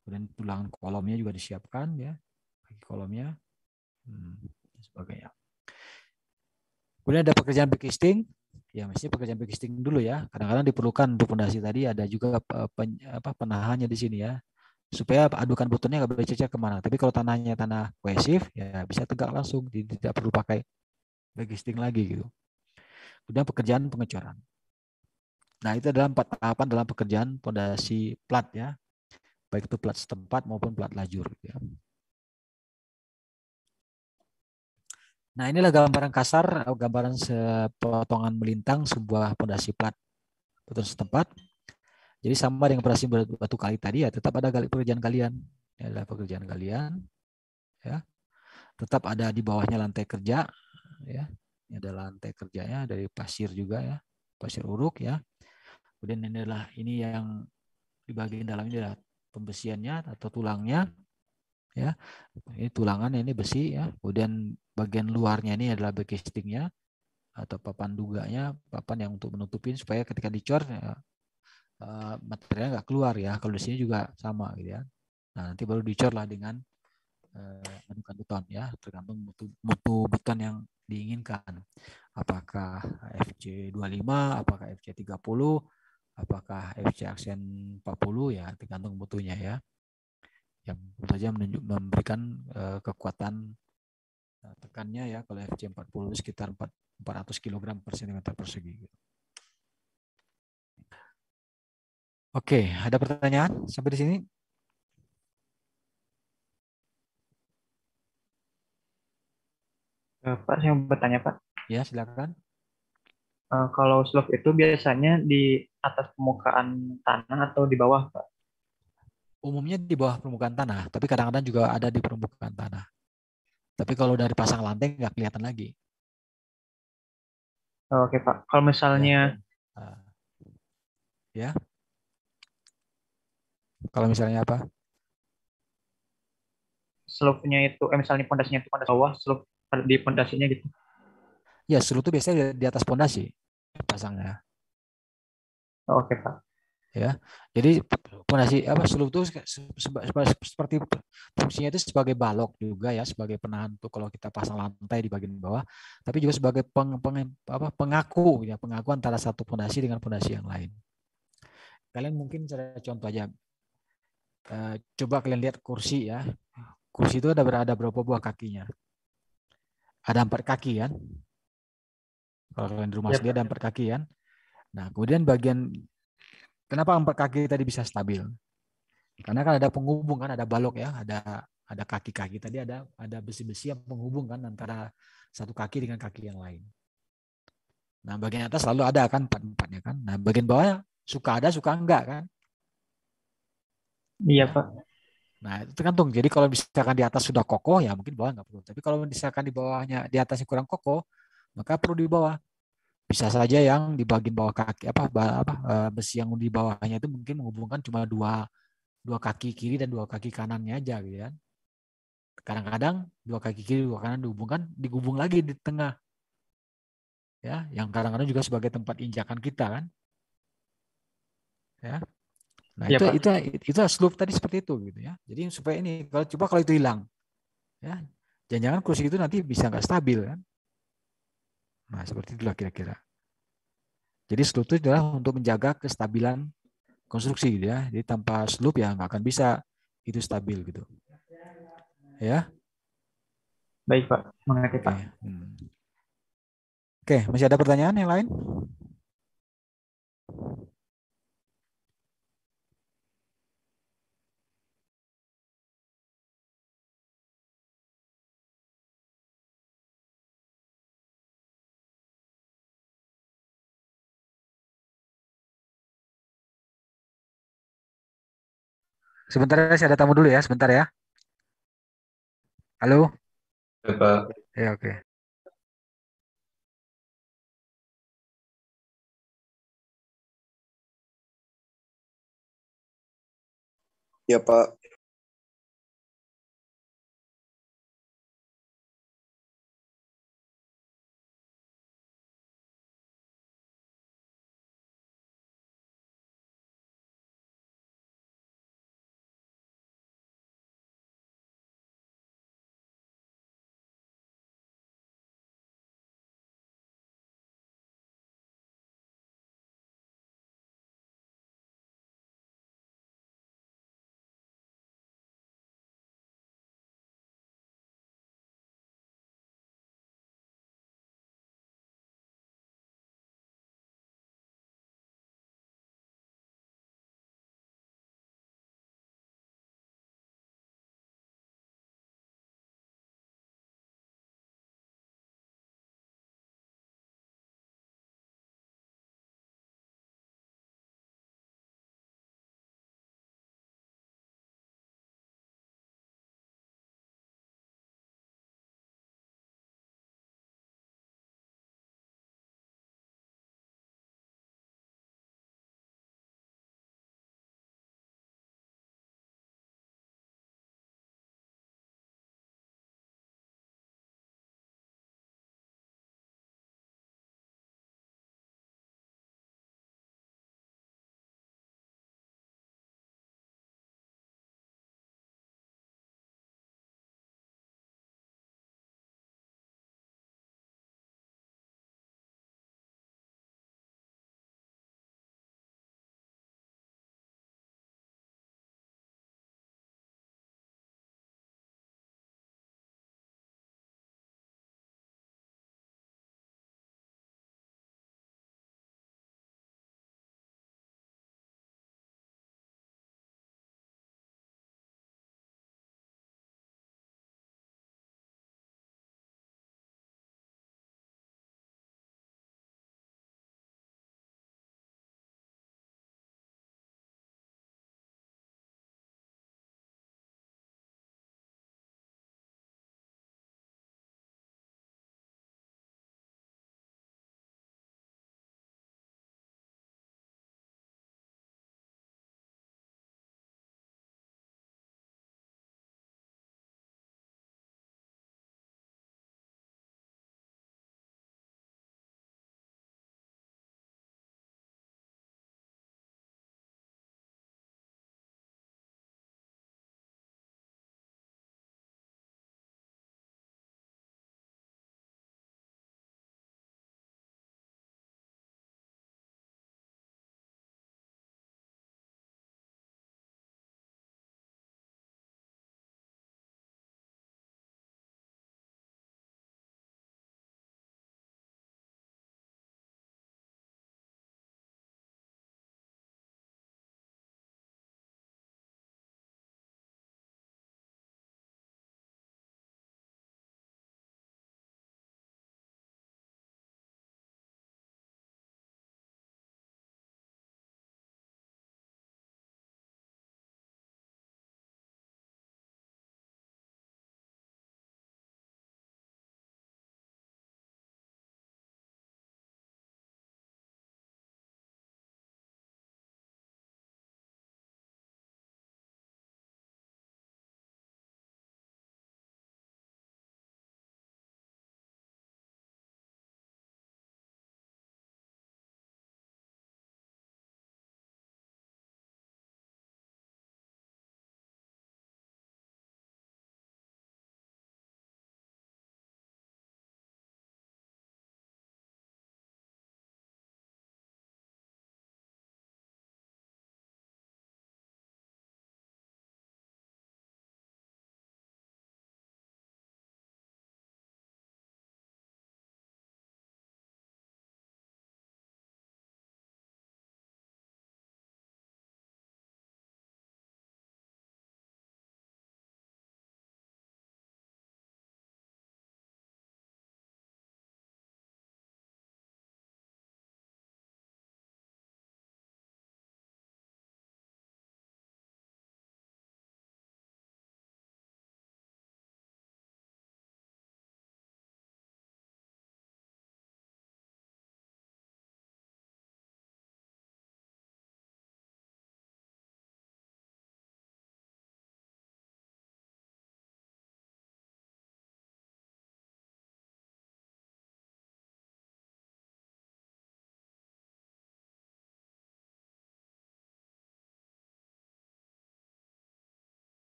Kemudian tulangan kolomnya juga disiapkan, ya, bagi kolomnya, sebagainya. Kemudian ada pekerjaan backcasting. Ya mesti pekerjaan backcasting dulu ya. Kadang-kadang diperlukan untuk pondasi tadi ada juga penahannya di sini ya. Supaya adukan betonnya nggak bercecer kemana. Tapi kalau tanahnya tanah kohesif ya bisa tegak langsung. Tidak perlu pakai backcasting lagi gitu. Kemudian pekerjaan pengecoran. Nah itu adalah 4 tahapan dalam pekerjaan pondasi plat ya. Baik itu plat setempat maupun plat lajur. Ya. Nah inilah gambaran kasar, gambaran sepotongan melintang sebuah pondasi plat beton setempat. Jadi sama dengan pondasi batu kali tadi ya, tetap ada pekerjaan galian. Ini adalah pekerjaan galian, ya. Tetap ada di bawahnya lantai kerja, ya. Ini adalah lantai kerjanya dari pasir juga ya, pasir uruk ya. Kemudian ini yang di bagian dalamnya adalah pembesiannya atau tulangnya, ya. Ini tulangan, ini besi ya. Kemudian bagian luarnya ini adalah backcastingnya atau papan duganya, papan yang untuk menutupin supaya ketika dicor ya, materialnya nggak keluar ya. Kalau di sini juga sama gitu ya. Nah nanti baru dicor lah dengan adukan beton ya, tergantung mutu beton yang diinginkan. Apakah FC25, apakah FC30, apakah FC aksen 40 ya, tergantung mutunya ya. Yang saja memberikan kekuatan tekannya ya, kalau FC40 sekitar 400 kg per cm persegi. Oke, ada pertanyaan sampai di sini? Pak, saya mau bertanya, Pak. Ya, silakan. Kalau slope itu biasanya di atas permukaan tanah atau di bawah, Pak? Umumnya di bawah permukaan tanah, tapi kadang-kadang juga ada di permukaan tanah. Tapi kalau dari pasang lantai nggak kelihatan lagi. Oke, Pak. Kalau misalnya ya. Kalau misalnya apa? slope-nya itu, misalnya pondasinya itu pada bawah, slope di pondasinya gitu. Ya, slope itu biasanya di atas pondasi pasangnya. Oke, Pak. Ya, jadi pondasi apa slope itu seperti fungsinya itu sebagai balok juga ya, sebagai penahan tuh kalau kita pasang lantai di bagian bawah, tapi juga sebagai pengaku ya, pengaku antara satu pondasi dengan pondasi yang lain. Kalian mungkin saya contoh aja. Coba kalian lihat kursi ya. Kursi itu ada berapa buah kakinya? Ada 4 kaki kan? Kalau kalian di rumah Ya, sendiri ada 4 kaki kan? Nah, kemudian kenapa 4 kaki tadi bisa stabil? Karena kan ada penghubung kan, ada balok ya, ada kaki-kaki tadi, ada besi-besi yang penghubung kan antara satu kaki dengan kaki yang lain. Nah, bagian atas selalu ada kan 4-4-nya kan. Nah, bagian bawah suka ada, suka enggak kan? Iya, Ya. Pak. Nah, itu tergantung. Jadi kalau misalkan di atas sudah kokoh, ya mungkin bawah nggak perlu. Tapi kalau misalkan di atasnya kurang kokoh, maka perlu di bawah. Bisa saja yang di bagian bawah kaki besi yang di bawahnya itu mungkin menghubungkan cuma dua kaki kiri dan dua kaki kanannya aja gitu kan. Kadang-kadang dua kaki kiri dua kanan digubung lagi di tengah. Ya, yang kadang-kadang juga sebagai tempat injakan kita kan. Ya. Nah, Iya, Pak. itu slope tadi seperti itu gitu ya. Jadi supaya ini kalau itu hilang ya. Jangan-jangan kursi itu nanti bisa nggak stabil kan. Nah, seperti itulah kira-kira. Jadi slope itu adalah untuk menjaga kestabilan konstruksi gitu ya. Jadi tanpa slope ya nggak akan bisa itu stabil gitu. Ya. Baik, Pak. Mengerti, Oke. Pak. Oke, masih ada pertanyaan yang lain? Sebentar ya, saya ada tamu dulu ya, sebentar ya. Halo? Ya, Pak. Ya, oke. Ya Pak.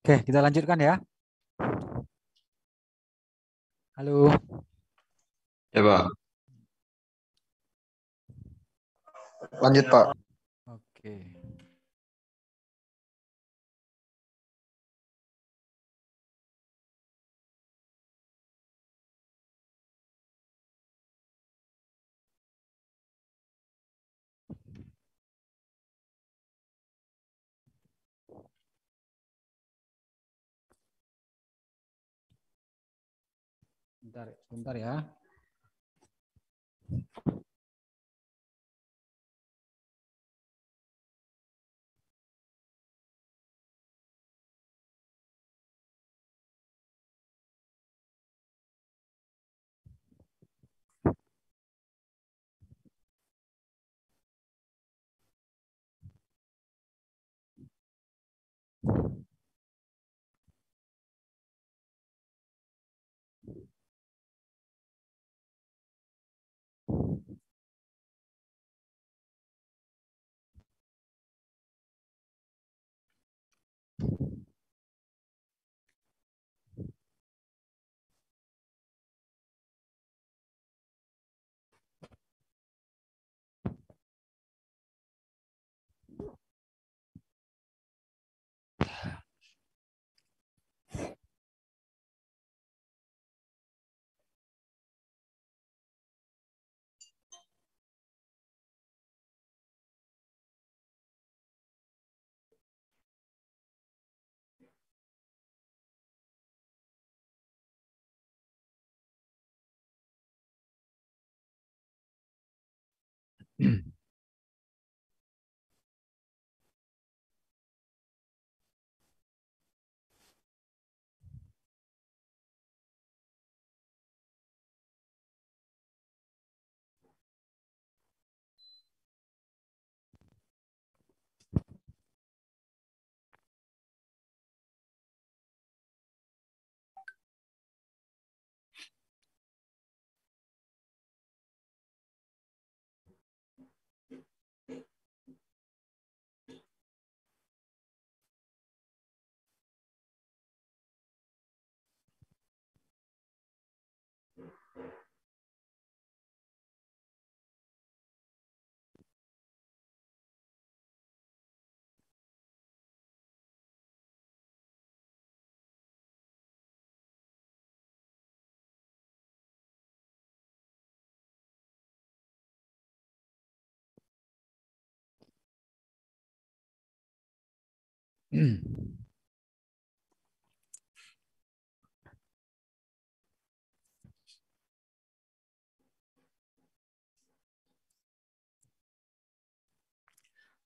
Oke, kita lanjutkan ya. Halo. Ya, Pak. Lanjut, Pak. Oke. Sebentar ya.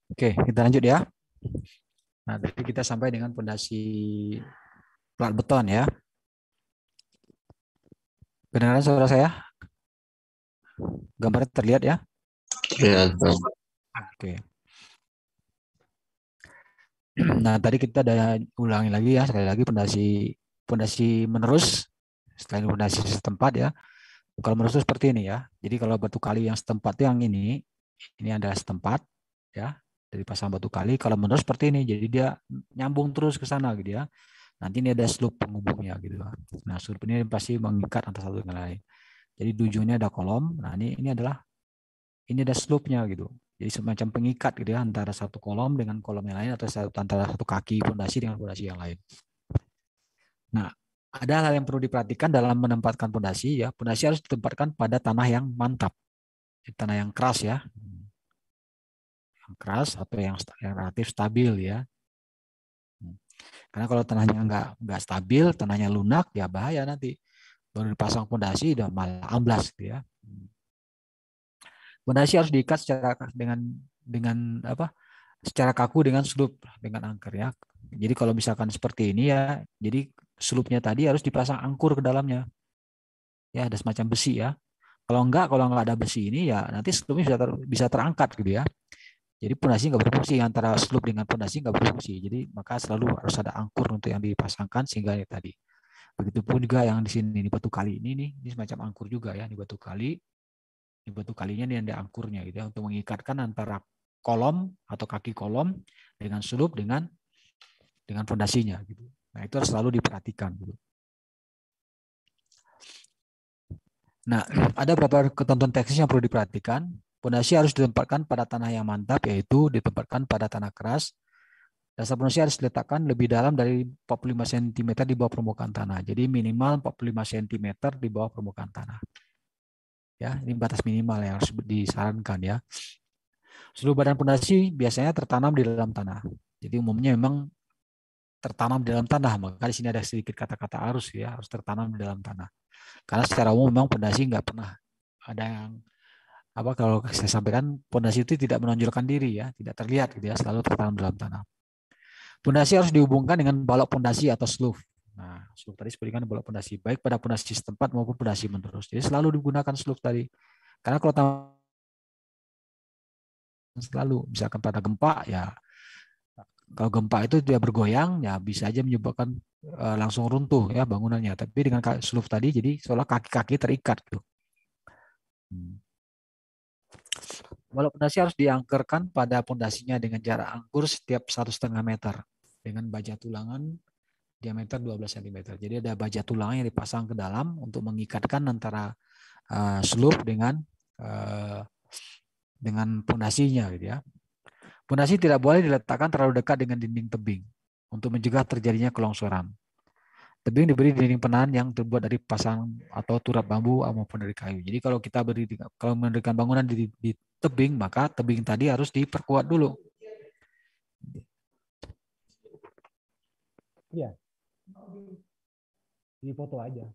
Oke, kita lanjut ya. Nah, tadi kita sampai dengan pondasi plat beton ya. Kedengaran suara saya? Gambarnya terlihat ya? Terlihat, Pak. Oke. Nah, tadi kita udah ulangi lagi ya, sekali lagi pondasi menerus selain pondasi setempat ya. Kalau menerus itu seperti ini ya. Jadi kalau batu kali yang setempat itu yang ini adalah setempat ya, dari pasang batu kali. Kalau menerus seperti ini, jadi dia nyambung terus ke sana gitu ya. Nanti ini ada slope penghubungnya gitu. Nah, slope ini pasti mengikat antara satu dengan lain. Jadi di ujungnya ada kolom. Nah, ini ada slope-nya gitu. Jadi semacam pengikat gitu ya antara satu kolom dengan kolom yang lain atau antara satu kaki pondasi dengan pondasi yang lain. Nah, ada hal yang perlu diperhatikan dalam menempatkan pondasi ya. Pondasi harus ditempatkan pada tanah yang mantap, tanah yang keras ya, yang keras atau yang relatif stabil ya. Karena kalau tanahnya nggak stabil, tanahnya lunak ya bahaya nanti. Baru dipasang pondasi udah malah amblas gitu ya. Pondasi harus diikat dengan apa? Secara kaku dengan slup dengan angker ya. Jadi kalau misalkan seperti ini ya, jadi slupnya tadi harus dipasang angkur ke dalamnya. Ya, ada semacam besi ya. Kalau nggak ada besi ini ya nanti slupnya bisa terangkat gitu ya. Jadi pondasi nggak berfungsi, antara slup dengan pondasi nggak berfungsi. Jadi maka selalu harus ada angkur untuk yang dipasangkan sehingga ini tadi. Begitupun juga yang di sini di batu kali ini semacam angkur juga ya, di batu kali. Di batu kalinya ini ada angkurnya gitu ya untuk mengikatkan antara kolom atau kaki kolom dengan slup dengan pondasinya gitu. Nah, itu harus selalu diperhatikan. Nah, ada beberapa ketentuan teknis yang perlu diperhatikan. Pondasi harus ditempatkan pada tanah yang mantap, yaitu ditempatkan pada tanah keras. Dasar pondasi harus diletakkan lebih dalam dari 45 cm di bawah permukaan tanah. Jadi minimal 45 cm di bawah permukaan tanah. Ya, ini batas minimal yang harus disarankan ya. Seluruh badan pondasi biasanya tertanam di dalam tanah. Jadi umumnya memang tertanam di dalam tanah, maka di sini ada sedikit kata-kata harus ya, harus tertanam di dalam tanah. Karena secara umum memang pondasi nggak pernah ada yang kalau saya sampaikan pondasi itu tidak menonjolkan diri ya, tidak terlihat gitu ya, selalu tertanam dalam tanah. Pondasi harus dihubungkan dengan balok pondasi atau slope. Nah, slope tadi seperti balok pondasi baik pada pondasi setempat maupun pondasi menerus. Jadi selalu digunakan slope tadi. Karena kalau selalu misalkan pada gempa ya, kalau gempa itu dia bergoyang ya bisa aja menyebabkan langsung runtuh ya bangunannya. Tapi dengan slope tadi jadi seolah kaki-kaki terikat gitu. Balok pondasi harus diangkerkan pada pondasinya dengan jarak angkur setiap 1,5 meter dengan baja tulangan diameter 12 cm. Jadi ada baja tulangan yang dipasang ke dalam untuk mengikatkan antara slope dengan pondasinya gitu ya. Pondasi tidak boleh diletakkan terlalu dekat dengan dinding tebing untuk mencegah terjadinya kelongsoran. Tebing diberi dinding penahan yang terbuat dari pasang atau turap bambu maupun dari kayu. Jadi kalau kita mendirikan bangunan di tebing, maka tebing tadi harus diperkuat dulu. Iya. Di foto aja.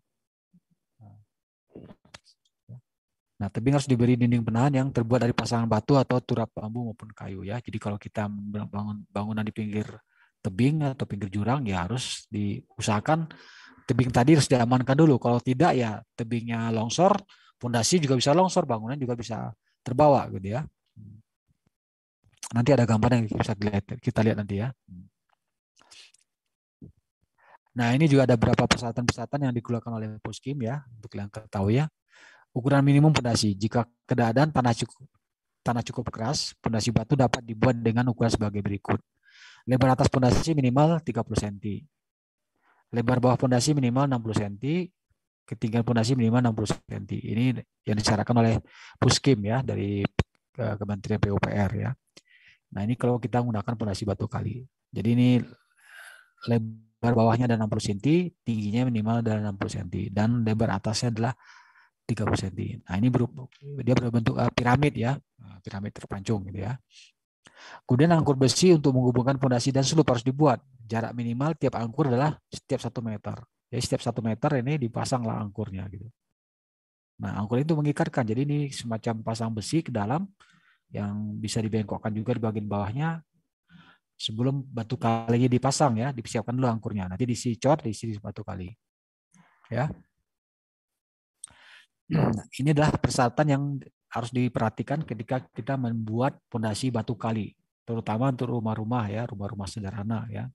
Nah, tebing harus diberi dinding penahan yang terbuat dari pasangan batu atau turap bambu maupun kayu ya. Jadi kalau kita membangun bangunan di pinggir tebing atau pinggir jurang ya harus diusahakan tebing tadi harus diamankan dulu. Kalau tidak ya tebingnya longsor, pondasi juga bisa longsor, bangunan juga bisa terbawa gitu ya. Nanti ada gambar yang bisa kita lihat nanti ya. Nah, ini juga ada beberapa persyaratan-persyaratan yang dikeluarkan oleh Puskim ya, untuk yang ketahui ya. Ukuran minimum pondasi. Jika keadaan tanah cukup keras, pondasi batu dapat dibuat dengan ukuran sebagai berikut. Lebar atas pondasi minimal 30 cm. Lebar bawah pondasi minimal 60 cm. Ketinggian pondasi minimal 60 cm. Ini yang disyaratkan oleh Puskim ya, dari Kementerian PUPR ya. Nah, ini kalau kita menggunakan pondasi batu kali. Jadi ini lebar bawahnya ada 60 cm, tingginya minimal adalah 60 cm, dan lebar atasnya adalah 30 cm. Nah, ini dia berbentuk piramid ya, piramid terpancung gitu ya. Kemudian angkur besi untuk menghubungkan pondasi dan slope harus dibuat. Jarak minimal tiap angkur adalah setiap 1 meter. Jadi setiap 1 meter ini dipasanglah angkurnya gitu. Nah, angkur itu mengikatkan. Jadi ini semacam pasang besi ke dalam yang bisa dibengkokkan juga di bagian bawahnya. Sebelum batu kalinya dipasang ya, disiapkan dulu angkurnya. Nanti diisi cor, diisi batu kali. Ya. Nah, ini adalah persyaratan yang harus diperhatikan ketika kita membuat pondasi batu kali, terutama untuk rumah-rumah ya, rumah-rumah sederhana ya,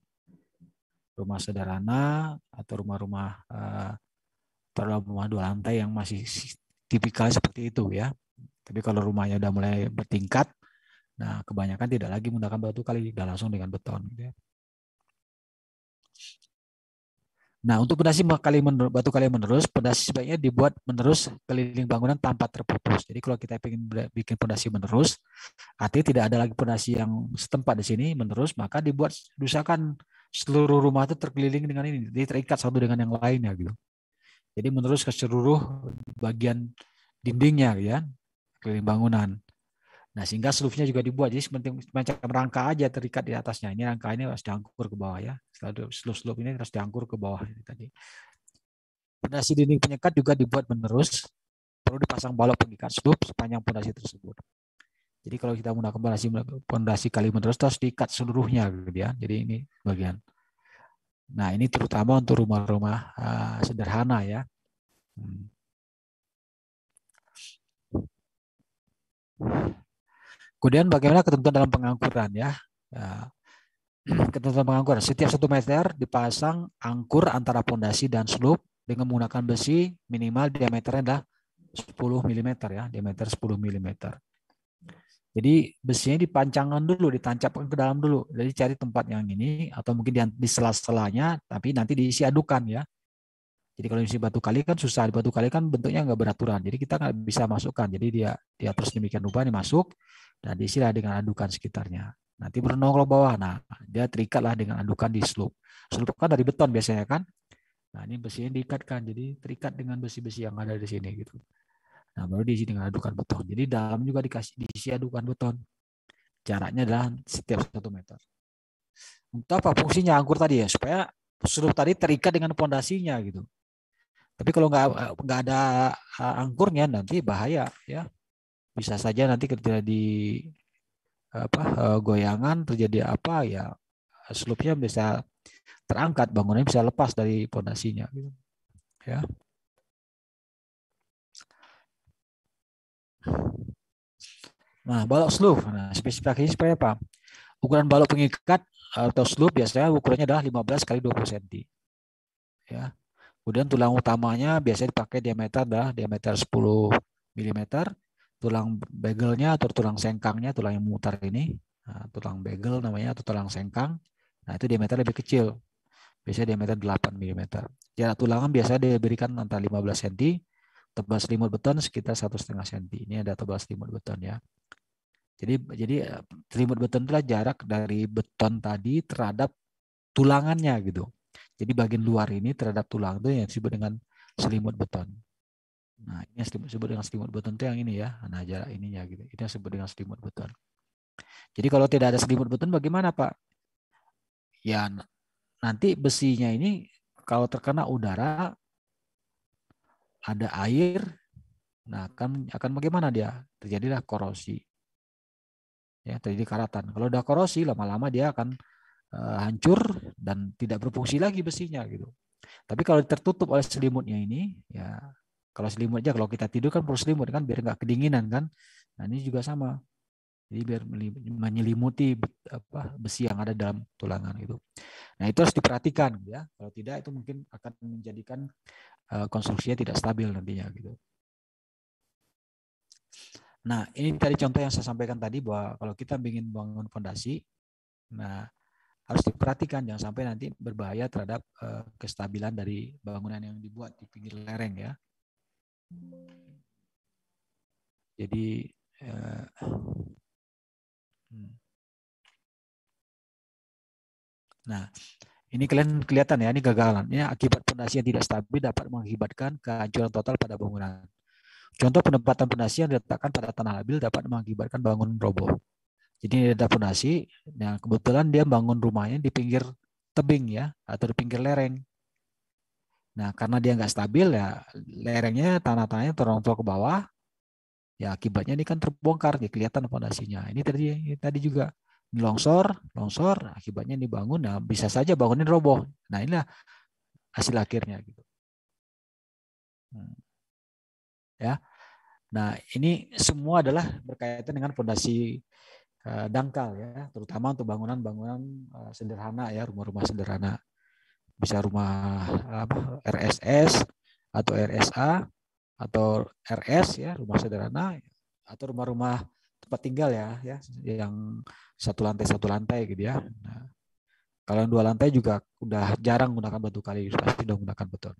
rumah sederhana atau rumah-rumah rumah 2 lantai yang masih tipikal seperti itu ya. Tapi kalau rumahnya udah mulai bertingkat, nah kebanyakan tidak lagi menggunakan batu kali, udah langsung dengan beton. Gitu ya. Nah, untuk pondasi batu kali menerus, pondasi sebaiknya dibuat menerus keliling bangunan tanpa terputus. Jadi kalau kita ingin bikin pondasi menerus, artinya tidak ada lagi pondasi yang setempat di sini menerus, maka diusahakan seluruh rumah itu terkeliling dengan ini, jadi terikat satu dengan yang lainnya gitu. Jadi menerus ke seluruh bagian dindingnya ya, keliling bangunan. Nah, sehingga slope-nya juga dibuat jadi semacam rangka aja terikat di atasnya. Ini rangka ini harus diangkur ke bawah ya. Slope ini harus diangkur ke bawah ini tadi. Pondasi dinding penyekat juga dibuat menerus. Perlu dipasang balok pengikat slope sepanjang pondasi tersebut. Jadi kalau kita menggunakan pondasi kali menerus harus diikat seluruhnya gitu ya. Jadi ini bagian. Nah, ini terutama untuk rumah-rumah sederhana ya. Kemudian bagaimana ketentuan dalam pengangkuran ya? Ketentuan pengangkuran, setiap 1 meter dipasang angkur antara pondasi dan slope dengan menggunakan besi minimal diameternya adalah 10 mm ya, diameter 10 mm. Jadi besinya dipancangkan dulu, ditancapkan ke dalam dulu. Jadi cari tempat yang ini atau mungkin di sela-selanya, tapi nanti diisi adukan ya. Jadi kalau isi batu kali kan susah, di batu kali kan bentuknya nggak beraturan. Jadi kita nggak bisa masukkan. Jadi dia terus demikian rupa dimasuk dan diisilah dengan adukan sekitarnya. Nanti bernongol bawah. Nah, dia terikatlah dengan adukan di slope. Slope kan dari beton biasanya kan. Nah, ini besinya diikatkan. Jadi terikat dengan besi-besi yang ada di sini gitu. Nah, baru diisi dengan adukan beton. Jadi dalam juga diisi adukan beton. Jaraknya adalah setiap 1 meter. Untuk apa fungsinya angkur tadi ya? Supaya slope tadi terikat dengan pondasinya gitu. Tapi kalau nggak ada angkurnya nanti bahaya ya. Bisa saja nanti terjadi goyangan, terjadi apa ya, slope-nya bisa terangkat, bangunannya bisa lepas dari pondasinya gitu. Ya. Nah, balok slope. Nah, spesifikasinya seperti apa? Ukuran balok pengikat atau slope biasanya ukurannya adalah 15 kali 20 cm. Ya. Kemudian tulang utamanya biasanya dipakai diameter adalah diameter 10 mm. Tulang begelnya atau tulang sengkangnya, tulang yang memutar ini, nah, tulang begel namanya atau tulang sengkang. Nah, itu diameter lebih kecil. Biasanya diameter 8 mm. Jarak tulangan biasanya diberikan antara 15 cm. Tebal selimut beton sekitar 1,5 cm. Ini ada tebal selimut beton ya. Jadi selimut beton itulah jarak dari beton tadi terhadap tulangannya gitu. Jadi bagian luar ini terhadap tulang itu yang disebut dengan selimut beton. Nah, ini yang disebut dengan selimut beton itu yang ini ya. Nah, jarak ininya gitu. Ini yang disebut dengan selimut beton. Jadi kalau tidak ada selimut beton bagaimana, Pak? Ya nanti besinya ini kalau terkena udara, ada air, nah akan bagaimana dia? Terjadilah korosi. Ya, terjadi karatan. Kalau udah korosi lama-lama dia akan hancur dan tidak berfungsi lagi besinya gitu. Tapi kalau tertutup oleh selimutnya ini, ya kalau selimutnya kalau kita tidur kan perlu selimut kan biar nggak kedinginan kan. Nah ini juga sama. Jadi biar menyelimuti besi yang ada dalam tulangan itu. Nah itu harus diperhatikan ya. Kalau tidak itu mungkin akan menjadikan konstruksinya tidak stabil nantinya gitu. Nah ini tadi contoh yang saya sampaikan tadi bahwa kalau kita ingin bangun fondasi, nah harus diperhatikan jangan sampai nanti berbahaya terhadap kestabilan dari bangunan yang dibuat di pinggir lereng ya. Jadi nah ini kalian kelihatan ya, ini gagalan. Ini akibat fondasi yang tidak stabil dapat mengakibatkan kehancuran total pada bangunan. Contoh penempatan fondasi yang diletakkan pada tanah labil dapat mengakibatkan bangunan roboh. Jadi ada fondasi, nah kebetulan dia bangun rumahnya di pinggir tebing ya, atau di pinggir lereng. Nah karena dia nggak stabil ya, lerengnya tanah-tanahnya terontok ke bawah, ya akibatnya ini kan terbongkar, ya kelihatan fondasinya. Ini tadi juga longsor, akibatnya dibangun, nah bisa saja bangunin roboh. Nah inilah hasil akhirnya gitu. Ya, nah ini semua adalah berkaitan dengan fondasi dangkal ya, terutama untuk bangunan-bangunan sederhana ya, rumah-rumah sederhana. Bisa rumah RSS atau RSA atau RS ya, rumah sederhana, atau rumah-rumah tempat tinggal ya, yang satu lantai gitu ya. Nah, kalau yang 2 lantai juga udah jarang menggunakan batu kali, pasti udah menggunakan beton.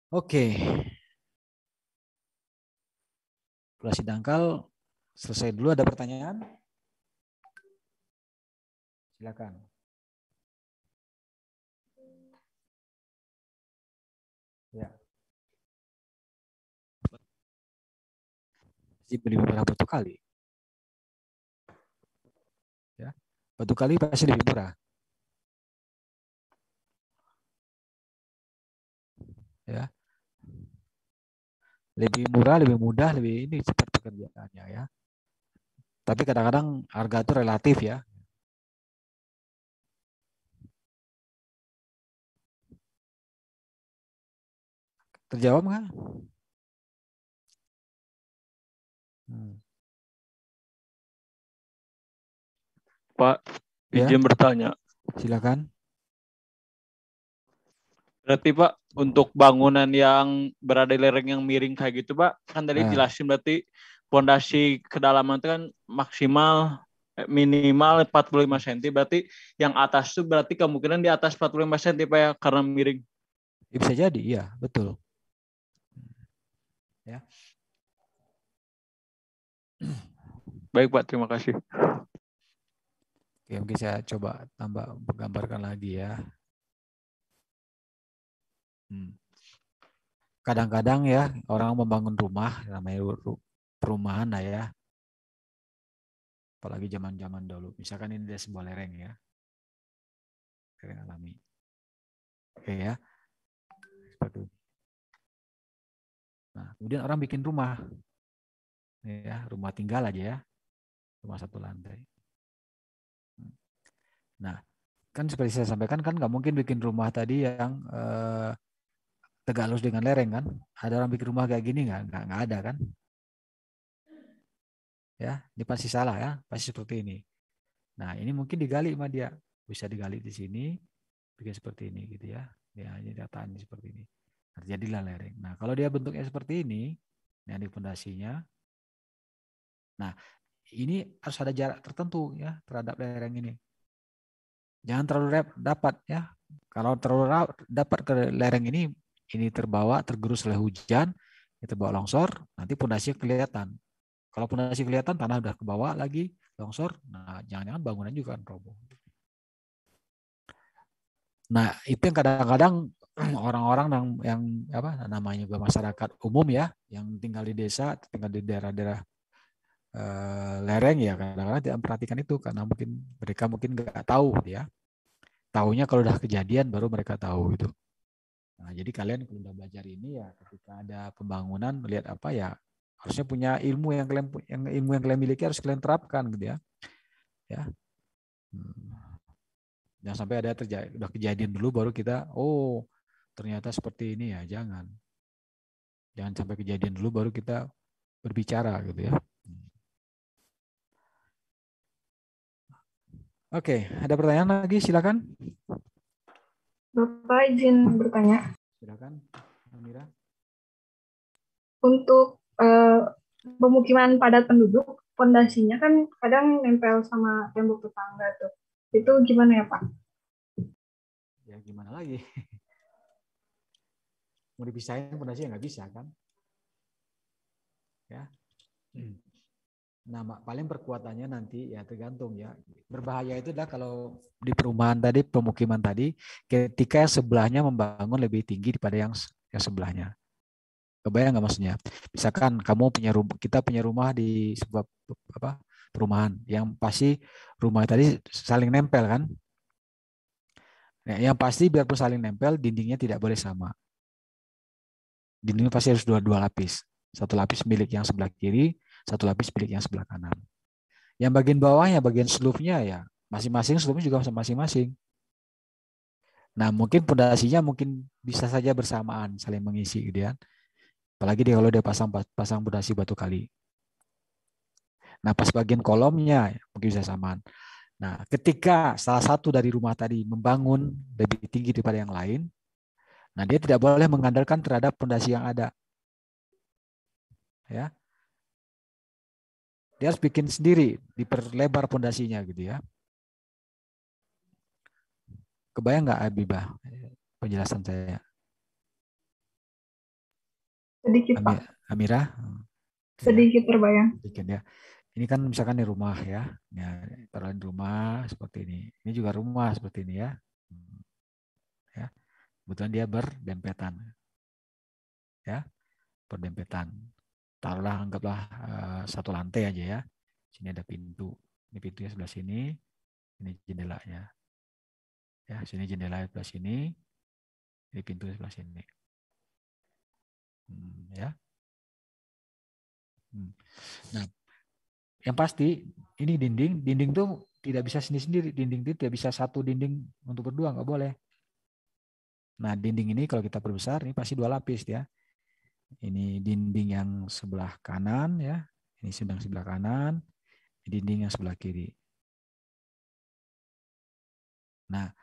Oke. Fondasi dangkal selesai dulu. Ada pertanyaan? Silakan. Ya. Pasti lebih murah batu kali. Ya. Batu kali pasti lebih murah. Ya. Lebih murah, lebih mudah, lebih ini cepat pekerjaannya ya. Tapi kadang-kadang harga itu relatif ya. Terjawab nggak? Pak, izin bertanya. Silakan. Berarti Pak, untuk bangunan yang berada di lereng yang miring kayak gitu Pak, kan tadi Nah, jelasin berarti pondasi kedalaman itu kan maksimal minimal 45 cm, berarti yang atas itu berarti kemungkinan di atas 45 cm Pak ya, karena miring. bisa jadi, iya betul. Ya. Baik Pak, terima kasih. Oke, mungkin saya coba tambah gambarkan lagi ya. Kadang-kadang ya orang membangun rumah, namanya perumahan lah ya. Apalagi zaman-zaman dulu. Misalkan ini ada sebuah lereng ya. Lereng alami. Oke ya. Seperti itu. Nah, kemudian orang bikin rumah. Ya, rumah tinggal aja ya. Rumah satu lantai. Nah, kan seperti saya sampaikan kan nggak mungkin bikin rumah tadi yang tegak lurus dengan lereng kan. Ada orang bikin rumah kayak gini nggak ada kan. Ya, ini pasti salah ya, pasti seperti ini. Nah, ini mungkin digali sama dia. Bisa digali di sini, bikin seperti ini gitu ya. Ya, ini dataan seperti ini. Terjadilah lereng. Nah, kalau dia bentuknya seperti ini, yang di fondasinya. Nah, ini harus ada jarak tertentu ya terhadap lereng ini. Jangan terlalu dapat ya. Kalau terlalu dapat ke lereng ini terbawa, tergerus oleh hujan, terbawa longsor, nanti fondasinya kelihatan. Kalau fondasi kelihatan, tanah udah ke bawah lagi, longsor, nah jangan-jangan bangunan juga akan roboh. Nah, itu yang kadang-kadang orang-orang yang apa namanya juga masyarakat umum ya, yang tinggal di desa, tinggal di daerah-daerah lereng ya, kadang-kadang tidak memperhatikan itu karena mereka mungkin nggak tahu ya. Tahunya kalau udah kejadian baru mereka tahu gitu. Nah, jadi kalian kalau udah belajar ini ya, ketika ada pembangunan melihat apa ya, harusnya punya ilmu yang kalian miliki harus kalian terapkan gitu ya. Ya. Jangan sampai ada udah kejadian dulu baru kita ternyata seperti ini ya, jangan sampai kejadian dulu baru kita berbicara gitu ya. Oke, ada pertanyaan lagi silakan. Bapak izin bertanya. Silakan, Amira. Untuk pemukiman padat penduduk, fondasinya kan kadang nempel sama tembok tetangga tuh. Itu gimana ya Pak? Ya gimana lagi? Mau dipisahin fondasinya nggak bisa kan? Ya. Nah, paling perkuatannya nanti ya tergantung ya. Berbahaya itu adalah kalau di perumahan tadi, pemukiman tadi, ketika yang sebelahnya membangun lebih tinggi daripada yang sebelahnya. Kebayang nggak maksudnya? Misalkan kita punya rumah di sebuah perumahan, yang pasti rumah tadi saling nempel kan? Nah, yang pasti biarpun saling nempel, dindingnya tidak boleh sama. Dindingnya pasti harus dua lapis. Satu lapis milik yang sebelah kiri, satu lapis milik yang sebelah kanan. Yang bagian bawahnya, bagian slope-nya ya masing-masing slope-nya juga masing-masing. Nah, mungkin pondasinya mungkin bisa saja bersamaan saling mengisi gitu ya. Apalagi kalau dia pasang pondasi batu kali. Nah, pas bagian kolomnya mungkin bisa samaan. Nah, ketika salah satu dari rumah tadi membangun lebih tinggi daripada yang lain, nah dia tidak boleh mengandalkan terhadap pondasi yang ada. Ya. Dia harus bikin sendiri, diperlebar pondasinya gitu ya. Kebayang nggak Abibah penjelasan saya? Sedikit Pak. Amira? Sedikit terbayang. Sedikit ya. Ini kan misalkan di rumah ya. Taruh di rumah seperti ini. Ini juga rumah seperti ini ya. Ya. Kebetulan dia berdempetan. Ya. Berdempetan. Taruhlah anggaplah satu lantai aja ya. Sini ada pintu. Ini pintunya sebelah sini. Ini jendelanya. Ya, sini jendela sebelah sini. Ini pintu sebelah sini. Ya. Nah, yang pasti ini dinding tuh tidak bisa sendiri-sendiri. Dinding itu tidak bisa satu dinding untuk berdua, nggak boleh. Nah, dinding ini kalau kita perbesar ini pasti dua lapis ya. Ini dinding yang sebelah kanan ya. Ini sedang sebelah kanan. Ini dinding yang sebelah kiri. Nah,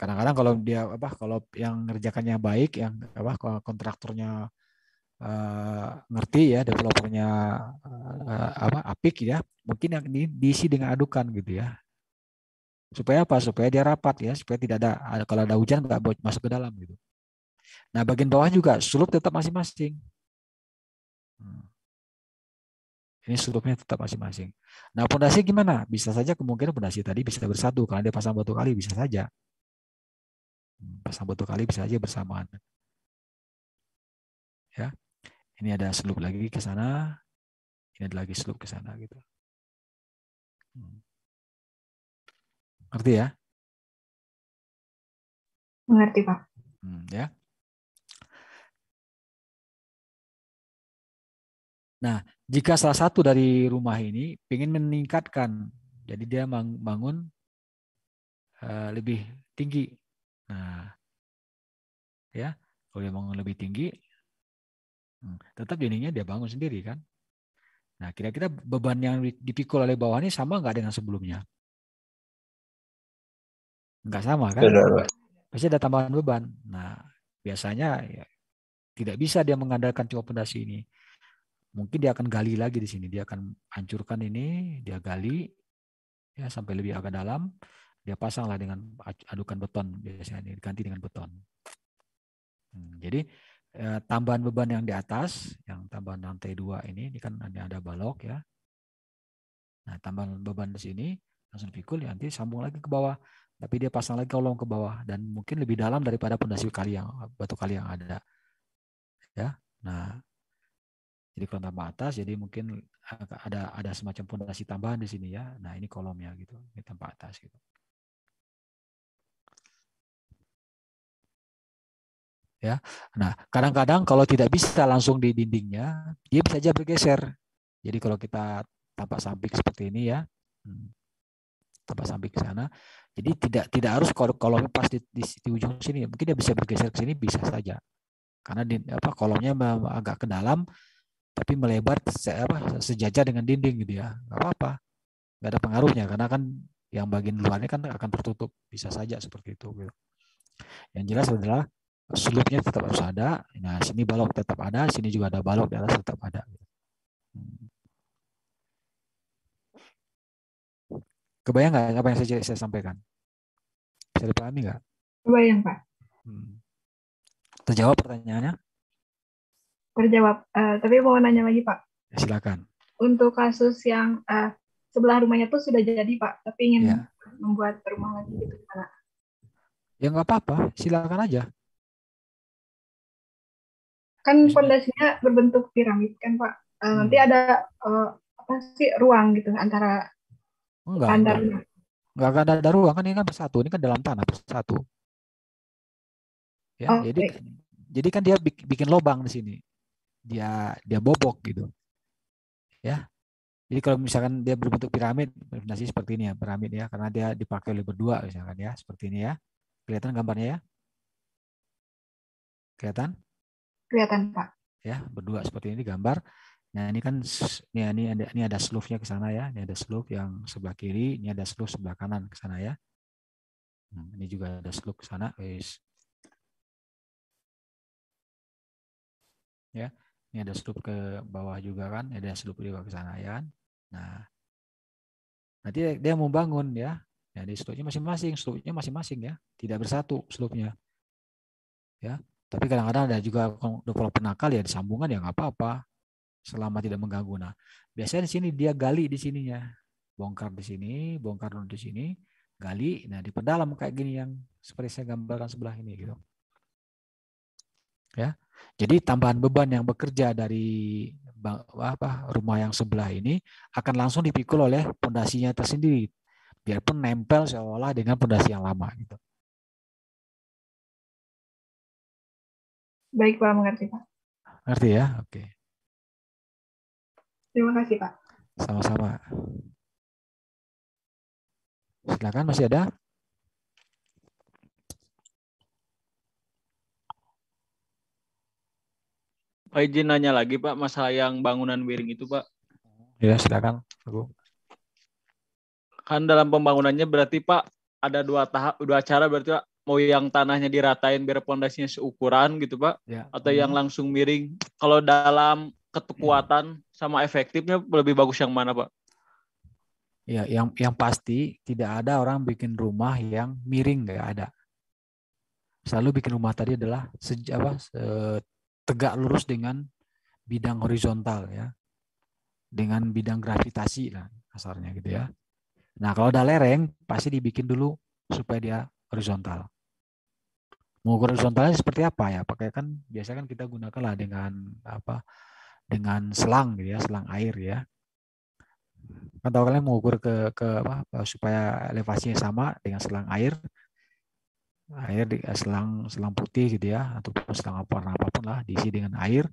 Kadang-kadang kalau dia kalau yang ngerjakannya baik, yang kontraktornya ngerti ya, developernya apik ya, mungkin yang diisi dengan adukan gitu ya. Supaya apa? Supaya dia rapat ya, supaya tidak ada kalau ada hujan nggak masuk ke dalam gitu. Nah, bagian bawah juga slope tetap masing-masing. Ini slope-nya tetap masing-masing. Nah, pondasi gimana? Bisa saja kemungkinan pondasi tadi bisa bersatu karena dia pasang batu kali bisa saja. Pasang batu kali bisa saja bersamaan. Ya. Ini ada slope lagi ke sana. Ini ada lagi slope ke sana gitu. Ngerti ya? Mengerti, Pak. Ya. Nah, jika salah satu dari rumah ini ingin meningkatkan, jadi dia bangun lebih tinggi. Nah, ya, kalau dia bangun lebih tinggi, tetap dindingnya dia bangun sendiri kan. Nah, kira-kira beban yang dipikul oleh bawah ini sama nggak dengan sebelumnya? Nggak sama kan? Pasti ada tambahan beban. Nah, biasanya ya, tidak bisa dia mengandalkan cuma pondasi ini. Mungkin dia akan gali lagi di sini. Dia akan hancurkan ini, dia gali ya sampai lebih agak dalam. Dia pasanglah dengan adukan beton biasanya ini diganti dengan beton. Jadi tambahan beban yang di atas, yang tambahan lantai 2 ini kan ada balok ya. Nah, tambahan beban di sini langsung pikul nanti sambung lagi ke bawah. Tapi dia pasang lagi kolom ke bawah dan mungkin lebih dalam daripada pondasi batu kali yang ada. Ya. Nah, jadi kalau tambah atas, jadi mungkin ada semacam pondasi tambahan di sini ya. Nah, ini kolomnya gitu, ini tambah atas gitu. Ya. Nah, kadang-kadang kalau tidak bisa langsung di dindingnya, dia bisa aja bergeser. Jadi kalau kita tampak samping seperti ini ya, tampak samping ke sana. Jadi tidak harus kolomnya pas di ujung sini, mungkin dia bisa bergeser ke sini bisa saja. Karena kolomnya agak ke dalam, tapi melebar sejajar dengan dinding gitu ya, nggak apa-apa, nggak ada pengaruhnya karena kan yang bagian luarnya kan akan tertutup, bisa saja seperti itu. Gitu. Yang jelas adalah slope-nya tetap harus ada. Nah, sini balok tetap ada, sini juga ada balok di atas tetap ada. Kebayang nggak apa yang saya sampaikan? Bisa dipahami nggak? Kebayang, Pak. Terjawab pertanyaannya? Terjawab. Tapi mau nanya lagi, Pak. Ya, silakan. Untuk kasus yang sebelah rumahnya tuh sudah jadi, Pak, tapi ingin membuat rumah lagi gitu, Pak. Ya nggak apa-apa, silakan aja. Kan fondasinya berbentuk piramid kan, Pak. Nanti ada apa sih ruang gitu antara Enggak ada ruang kan, ini kan bersatu, ini kan dalam tanah bersatu. Ya, jadi kan dia bikin lubang di sini. Dia bobok gitu. Ya. Jadi kalau misalkan dia berbentuk piramid, fondasi seperti ini ya, piramid ya, karena dia dipakai oleh berdua misalkan ya, seperti ini ya. Kelihatan gambarnya ya? Kelihatan? Kelihatan, Pak. Ya, berdua seperti ini gambar. Nah, ini kan ini ada slope-nya ke sana ya. Ini ada slope yang sebelah kiri, ini ada slope sebelah kanan ke sana ya. Ini juga ada slope ke sana, guys. Ya, ini ada slope ke bawah juga kan, ada slope juga ke sana ya. Nah, nanti dia mau bangun ya. Ya, di slope-nya masing-masing ya, tidak bersatu slope-nya. Ya, tapi kadang-kadang ada juga developer nakal ya disambungan ya nggak apa-apa. Selama tidak mengganggu. Nah, biasanya di sini dia gali di sininya. Bongkar di sini, bongkar di sini, gali. Nah, diperdalam kayak gini yang seperti saya gambarkan sebelah ini gitu. Ya. Jadi tambahan beban yang bekerja dari rumah yang sebelah ini akan langsung dipikul oleh pondasinya tersendiri. Biarpun nempel seolah dengan pondasi yang lama gitu. Baik, Pak, mengerti, Pak. Ngerti ya? Oke. Terima kasih, Pak. Sama-sama. Silakan, masih ada? Pak, izin nanya lagi, Pak, masalah yang bangunan miring itu, Pak. Ya, silakan. Kan dalam pembangunannya berarti, Pak, ada dua cara berarti, Pak. mau yang tanahnya diratain biar pondasinya seukuran gitu Pak, Ya. atau yang langsung miring. Kalau dalam kekuatan sama efektifnya lebih bagus yang mana Pak? Ya, yang pasti tidak ada orang bikin rumah yang miring, nggak ada. Selalu bikin rumah tadi adalah tegak lurus dengan bidang horizontal ya, dengan bidang gravitasi lah kasarnya gitu ya. Nah kalau udah lereng pasti dibikin dulu supaya dia horizontal. Mengukur horizontalnya seperti apa ya? Pakai kan biasanya kan kita gunakan lah dengan apa? Dengan selang gitu ya, selang air ya. Kan tahu kalian mengukur ke apa supaya elevasinya sama dengan selang air di selang putih gitu ya, ataupun selang warna apapun lah diisi dengan air.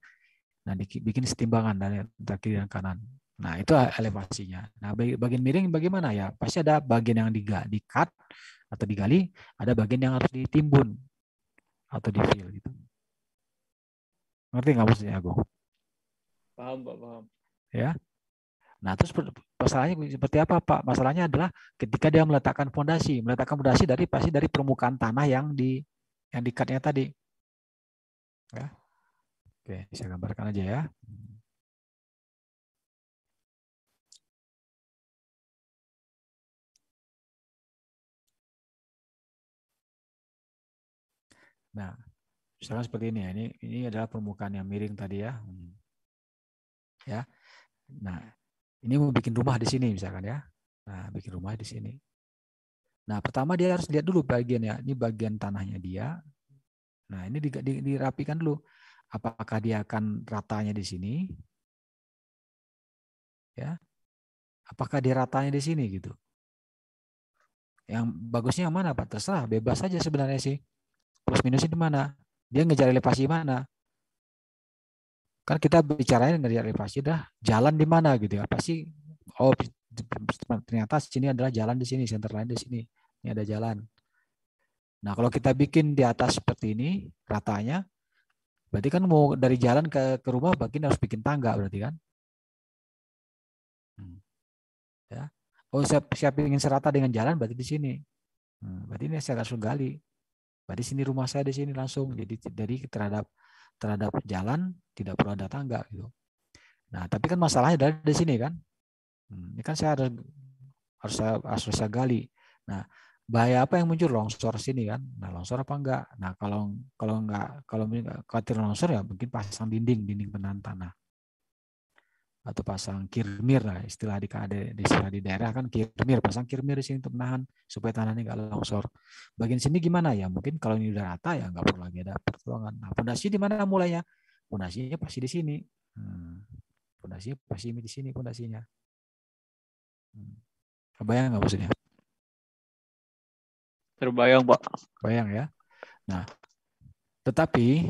Nah bikin setimbangan dari kiri dan kanan. Nah itu elevasinya. Nah bagian miring bagaimana ya? Pasti ada bagian yang di-cut atau digali, ada bagian yang harus ditimbun atau di-fill gitu. Ngerti nggak maksudnya aku? Paham Pak, paham. Ya. Nah, terus masalahnya seperti apa, Pak? Masalahnya adalah ketika dia meletakkan fondasi pasti dari permukaan tanah yang di-cut-nya tadi. Ya. Oke, saya gambarkan aja ya. Nah, misalkan seperti ini ya. Ini adalah permukaan yang miring tadi ya. Ya. Nah, ini mau bikin rumah di sini misalkan ya. Nah, bikin rumah di sini. Nah, pertama dia harus lihat dulu bagiannya. Ini bagian tanahnya dia. Nah, ini dirapikan dulu. Apakah dia akan ratanya di sini? Ya. Apakah dia ratanya di sini gitu? Yang bagusnya yang mana, Pak? Terserah, bebas saja sebenarnya sih. Plus minusnya di mana? Dia ngejar elevasi mana? Kan kita bicarain ngejar elevasi dah jalan di mana gitu ya. Pasti oh ternyata sini adalah jalan di sini, center line di sini. Ini ada jalan. Nah, kalau kita bikin di atas seperti ini ratanya, berarti kan mau dari jalan ke rumah bagian harus bikin tangga berarti kan? Ya. Oh, siap ingin serata dengan jalan berarti di sini. Berarti ini saya langsung gali. Berarti sini rumah saya di sini langsung. Jadi dari terhadap jalan tidak perlu ada tangga gitu. Nah, tapi kan masalahnya dari sini kan. Ini kan saya harus saya gali. Nah, bahaya apa yang muncul? Longsor sini kan. Nah, longsor apa enggak? Nah, kalau khawatir longsor ya mungkin pasang dinding penahan tanah. Atau pasang kirmir lah istilah di daerah kan kirmir, pasang kirmir di sini untuk menahan supaya tanahnya nggak longsor. Bagian sini gimana ya? Mungkin kalau ini udah rata ya nggak perlu lagi ada pertolongan. Nah, fondasi di mana mulainya? Fondasinya pasti di sini. Fondasinya pasti di sini fondasinya. Kebayang nggak maksudnya? Terbayang Pak. Bayang ya. Nah, tetapi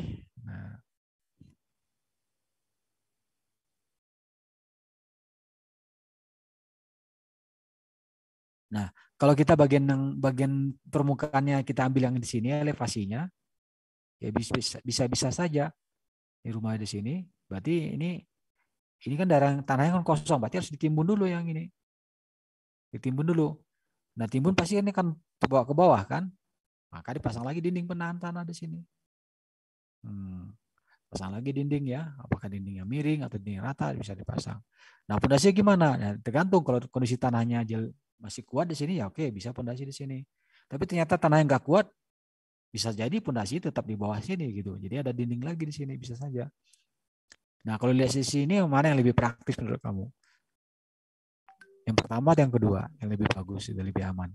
nah, kalau kita bagian permukaannya kita ambil yang di sini elevasinya, ya bisa saja di rumah di sini. Berarti ini kan tanahnya kan kosong, berarti harus ditimbun dulu yang ini. Ditimbun dulu. Nah, timbun pasti ini kan terbawa ke bawah kan? Maka dipasang lagi dinding penahan tanah di sini. Pasang lagi dinding ya, apakah dindingnya miring atau dinding rata bisa dipasang. Nah, pondasinya gimana? Nah, tergantung kalau kondisi tanahnya masih kuat di sini ya oke, bisa pondasi di sini. Tapi ternyata tanah yang nggak kuat, bisa jadi pondasi tetap di bawah sini gitu. Jadi ada dinding lagi di sini bisa saja. Nah, kalau lihat sisi ini mana yang lebih praktis menurut kamu? Yang pertama atau yang kedua? Yang lebih bagus, itu lebih aman.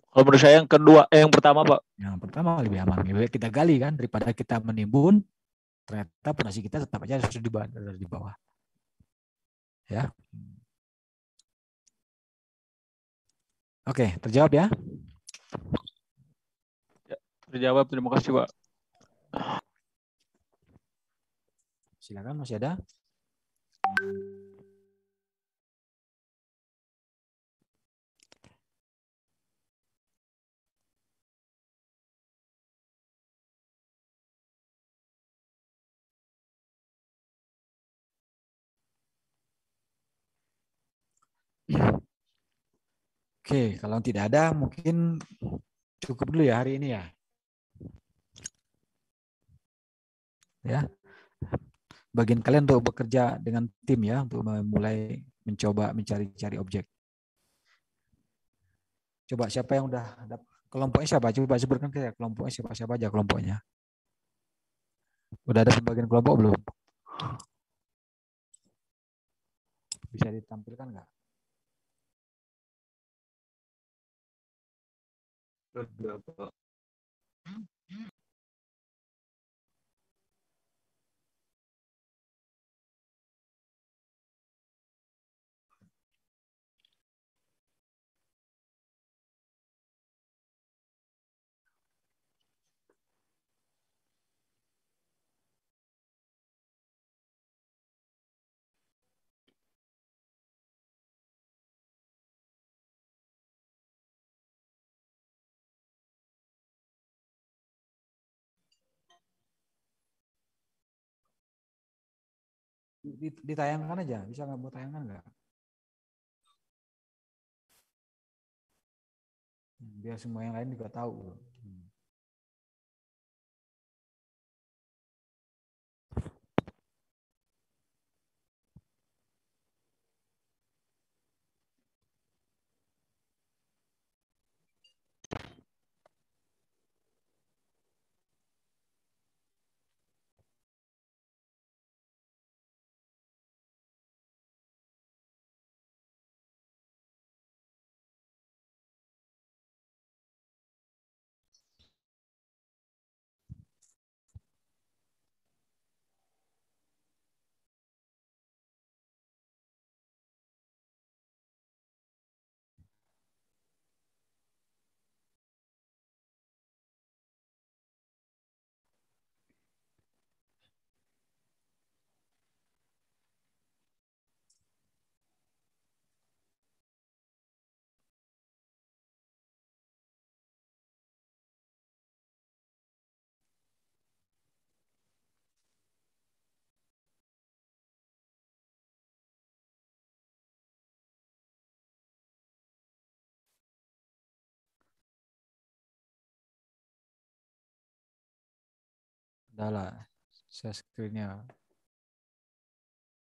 Kalau menurut saya yang pertama Pak. Yang pertama lebih aman. Kita gali kan daripada kita menimbun, ternyata pondasi kita tetap aja harus di bawah. Ya. Oke, terjawab ya? Terjawab, terima kasih Pak. Silakan, masih ada? Oke, kalau tidak ada mungkin cukup dulu ya hari ini ya. ya. Bagian kalian untuk bekerja dengan tim ya, untuk mulai mencoba mencari-cari objek. Coba siapa yang udah kelompoknya siapa? Coba sebutkan kayak kelompoknya siapa aja kelompoknya. Udah ada pembagian kelompok belum? Bisa ditampilkan nggak? Udah, Pak. Ditayangkan aja, bisa nggak mau tayangkan nggak? Biar semua yang lain juga tahu. Udah lah, share screen-nya.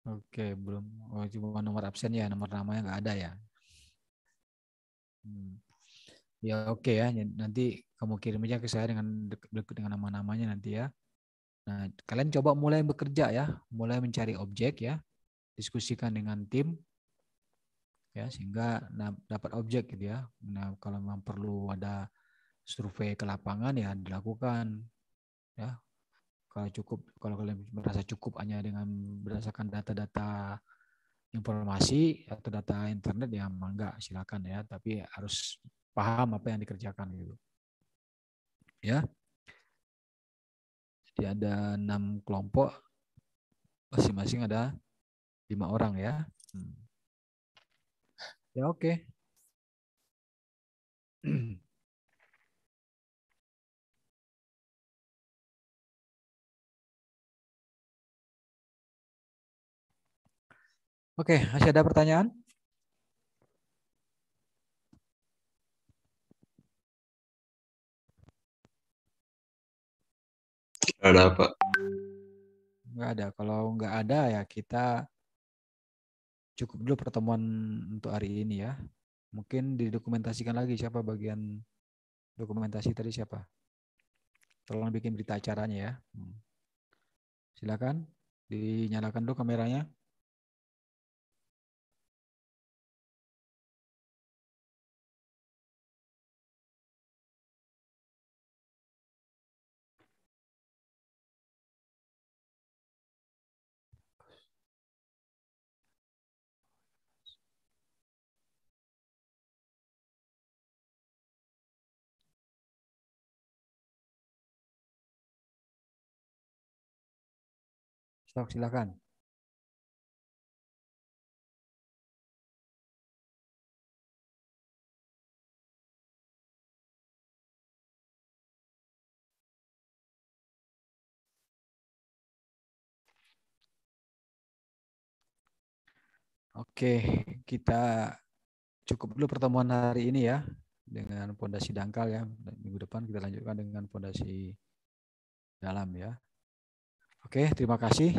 Oke, belum. Oh, cuma nomor absen ya, nomor namanya nggak ada ya. Ya oke ya, nanti kamu kirim aja ke saya dengan nama-namanya nanti ya. Nah, kalian coba mulai bekerja ya, mulai mencari objek ya, diskusikan dengan tim ya sehingga dapat objek gitu ya. Nah, kalau memang perlu ada survei ke lapangan ya dilakukan ya. Kalau kalian merasa cukup hanya dengan berdasarkan data-data informasi atau data internet ya enggak, silakan ya, tapi harus paham apa yang dikerjakan gitu. Ya. Jadi ada 6 kelompok, masing-masing ada 5 orang ya. Ya oke. Oke, masih ada pertanyaan? Ada, Pak. Nggak ada. Kalau nggak ada ya kita cukup dulu pertemuan untuk hari ini ya. Mungkin didokumentasikan lagi siapa bagian dokumentasi tadi siapa. Tolong bikin berita acaranya ya. Silakan dinyalakan dulu kameranya. Silakan. Oke, kita cukup dulu pertemuan hari ini ya dengan fondasi dangkal ya. Minggu depan kita lanjutkan dengan fondasi dalam ya. Oke, terima kasih.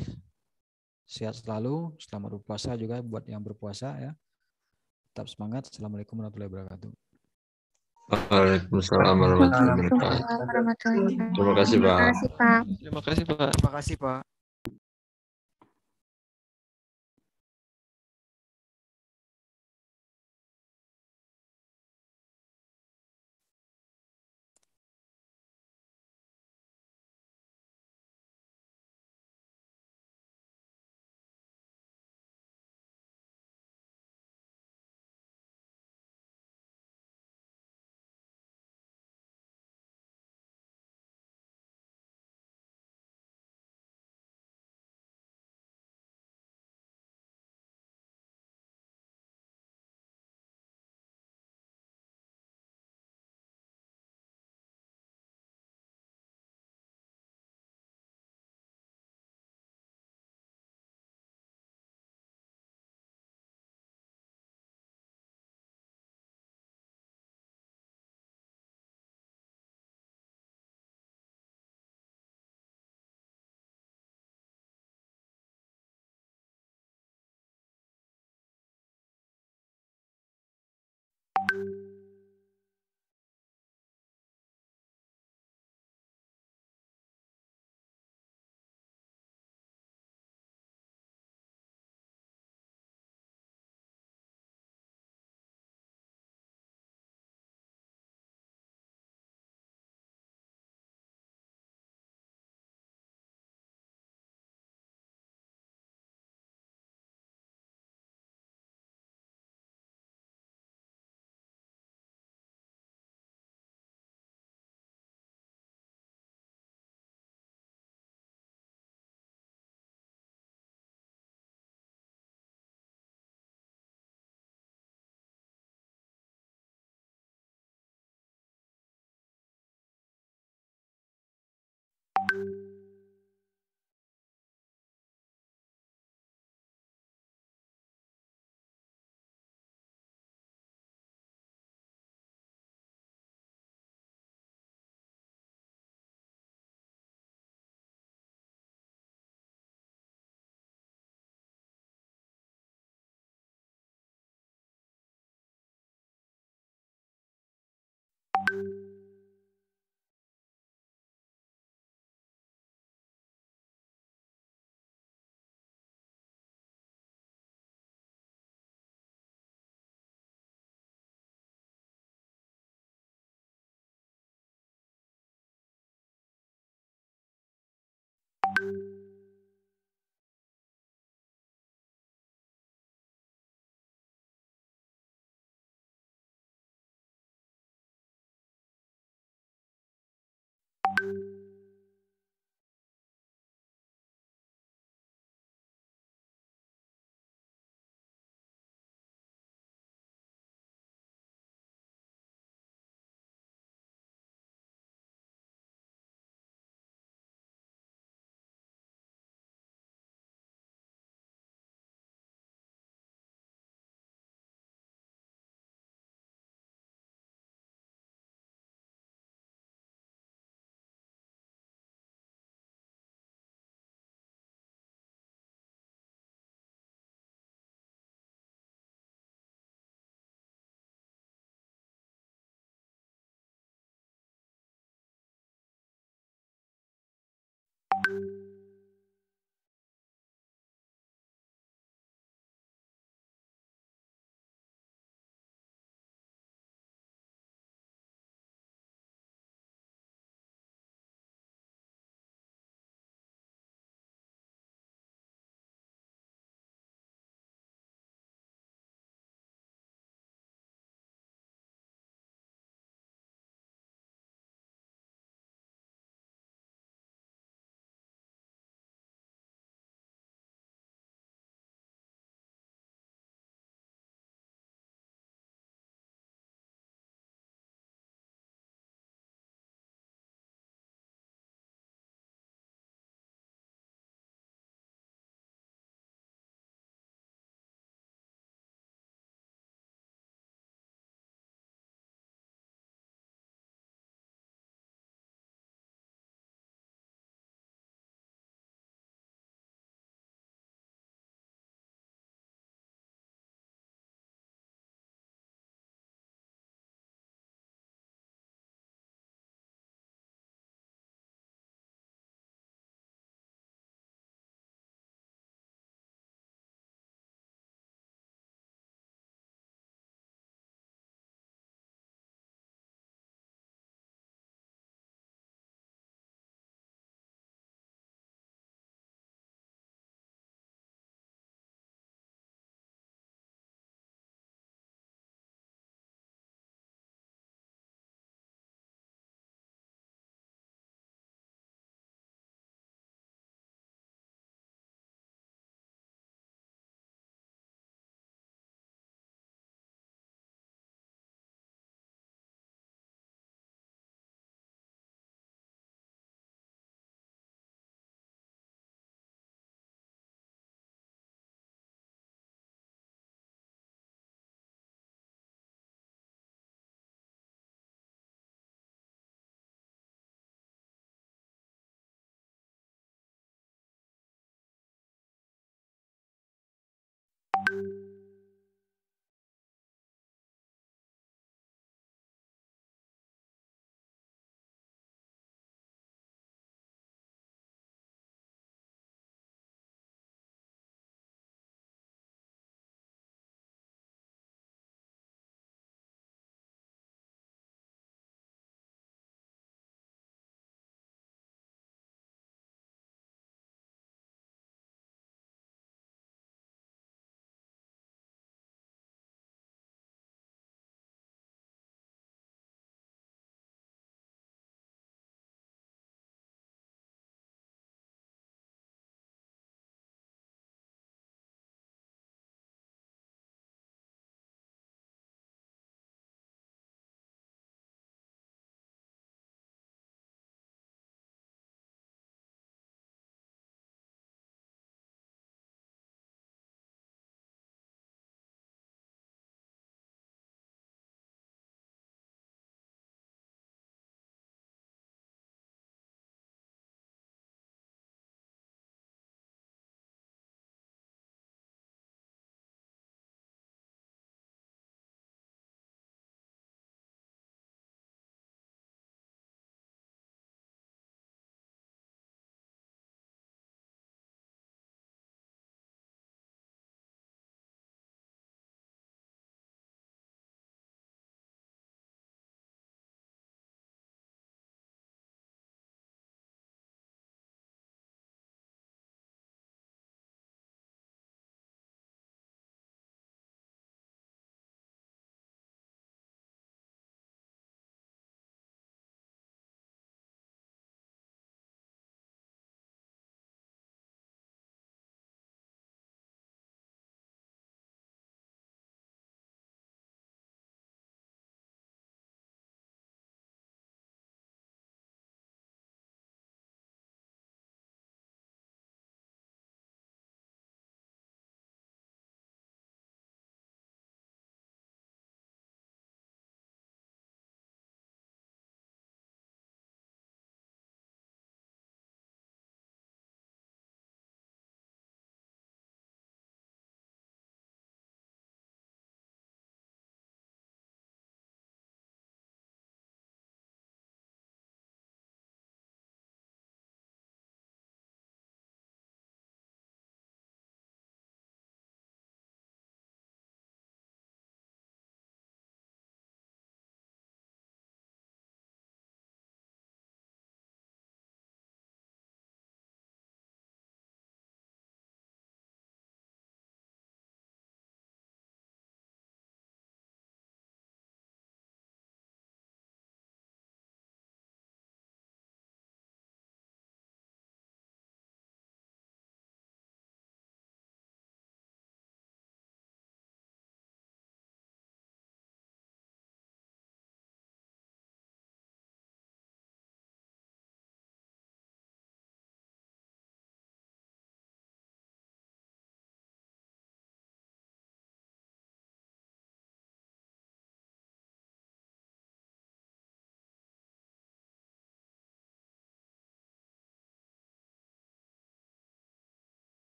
Sehat selalu. Selamat berpuasa juga buat yang berpuasa ya. Tetap semangat. Assalamualaikum warahmatullahi wabarakatuh. Waalaikumsalam warahmatullahi wabarakatuh. Waalaikumsalam warahmatullahi wabarakatuh. Terima kasih, Pak. Terima kasih, Pak. Terima kasih Pak. Terima kasih, Pak.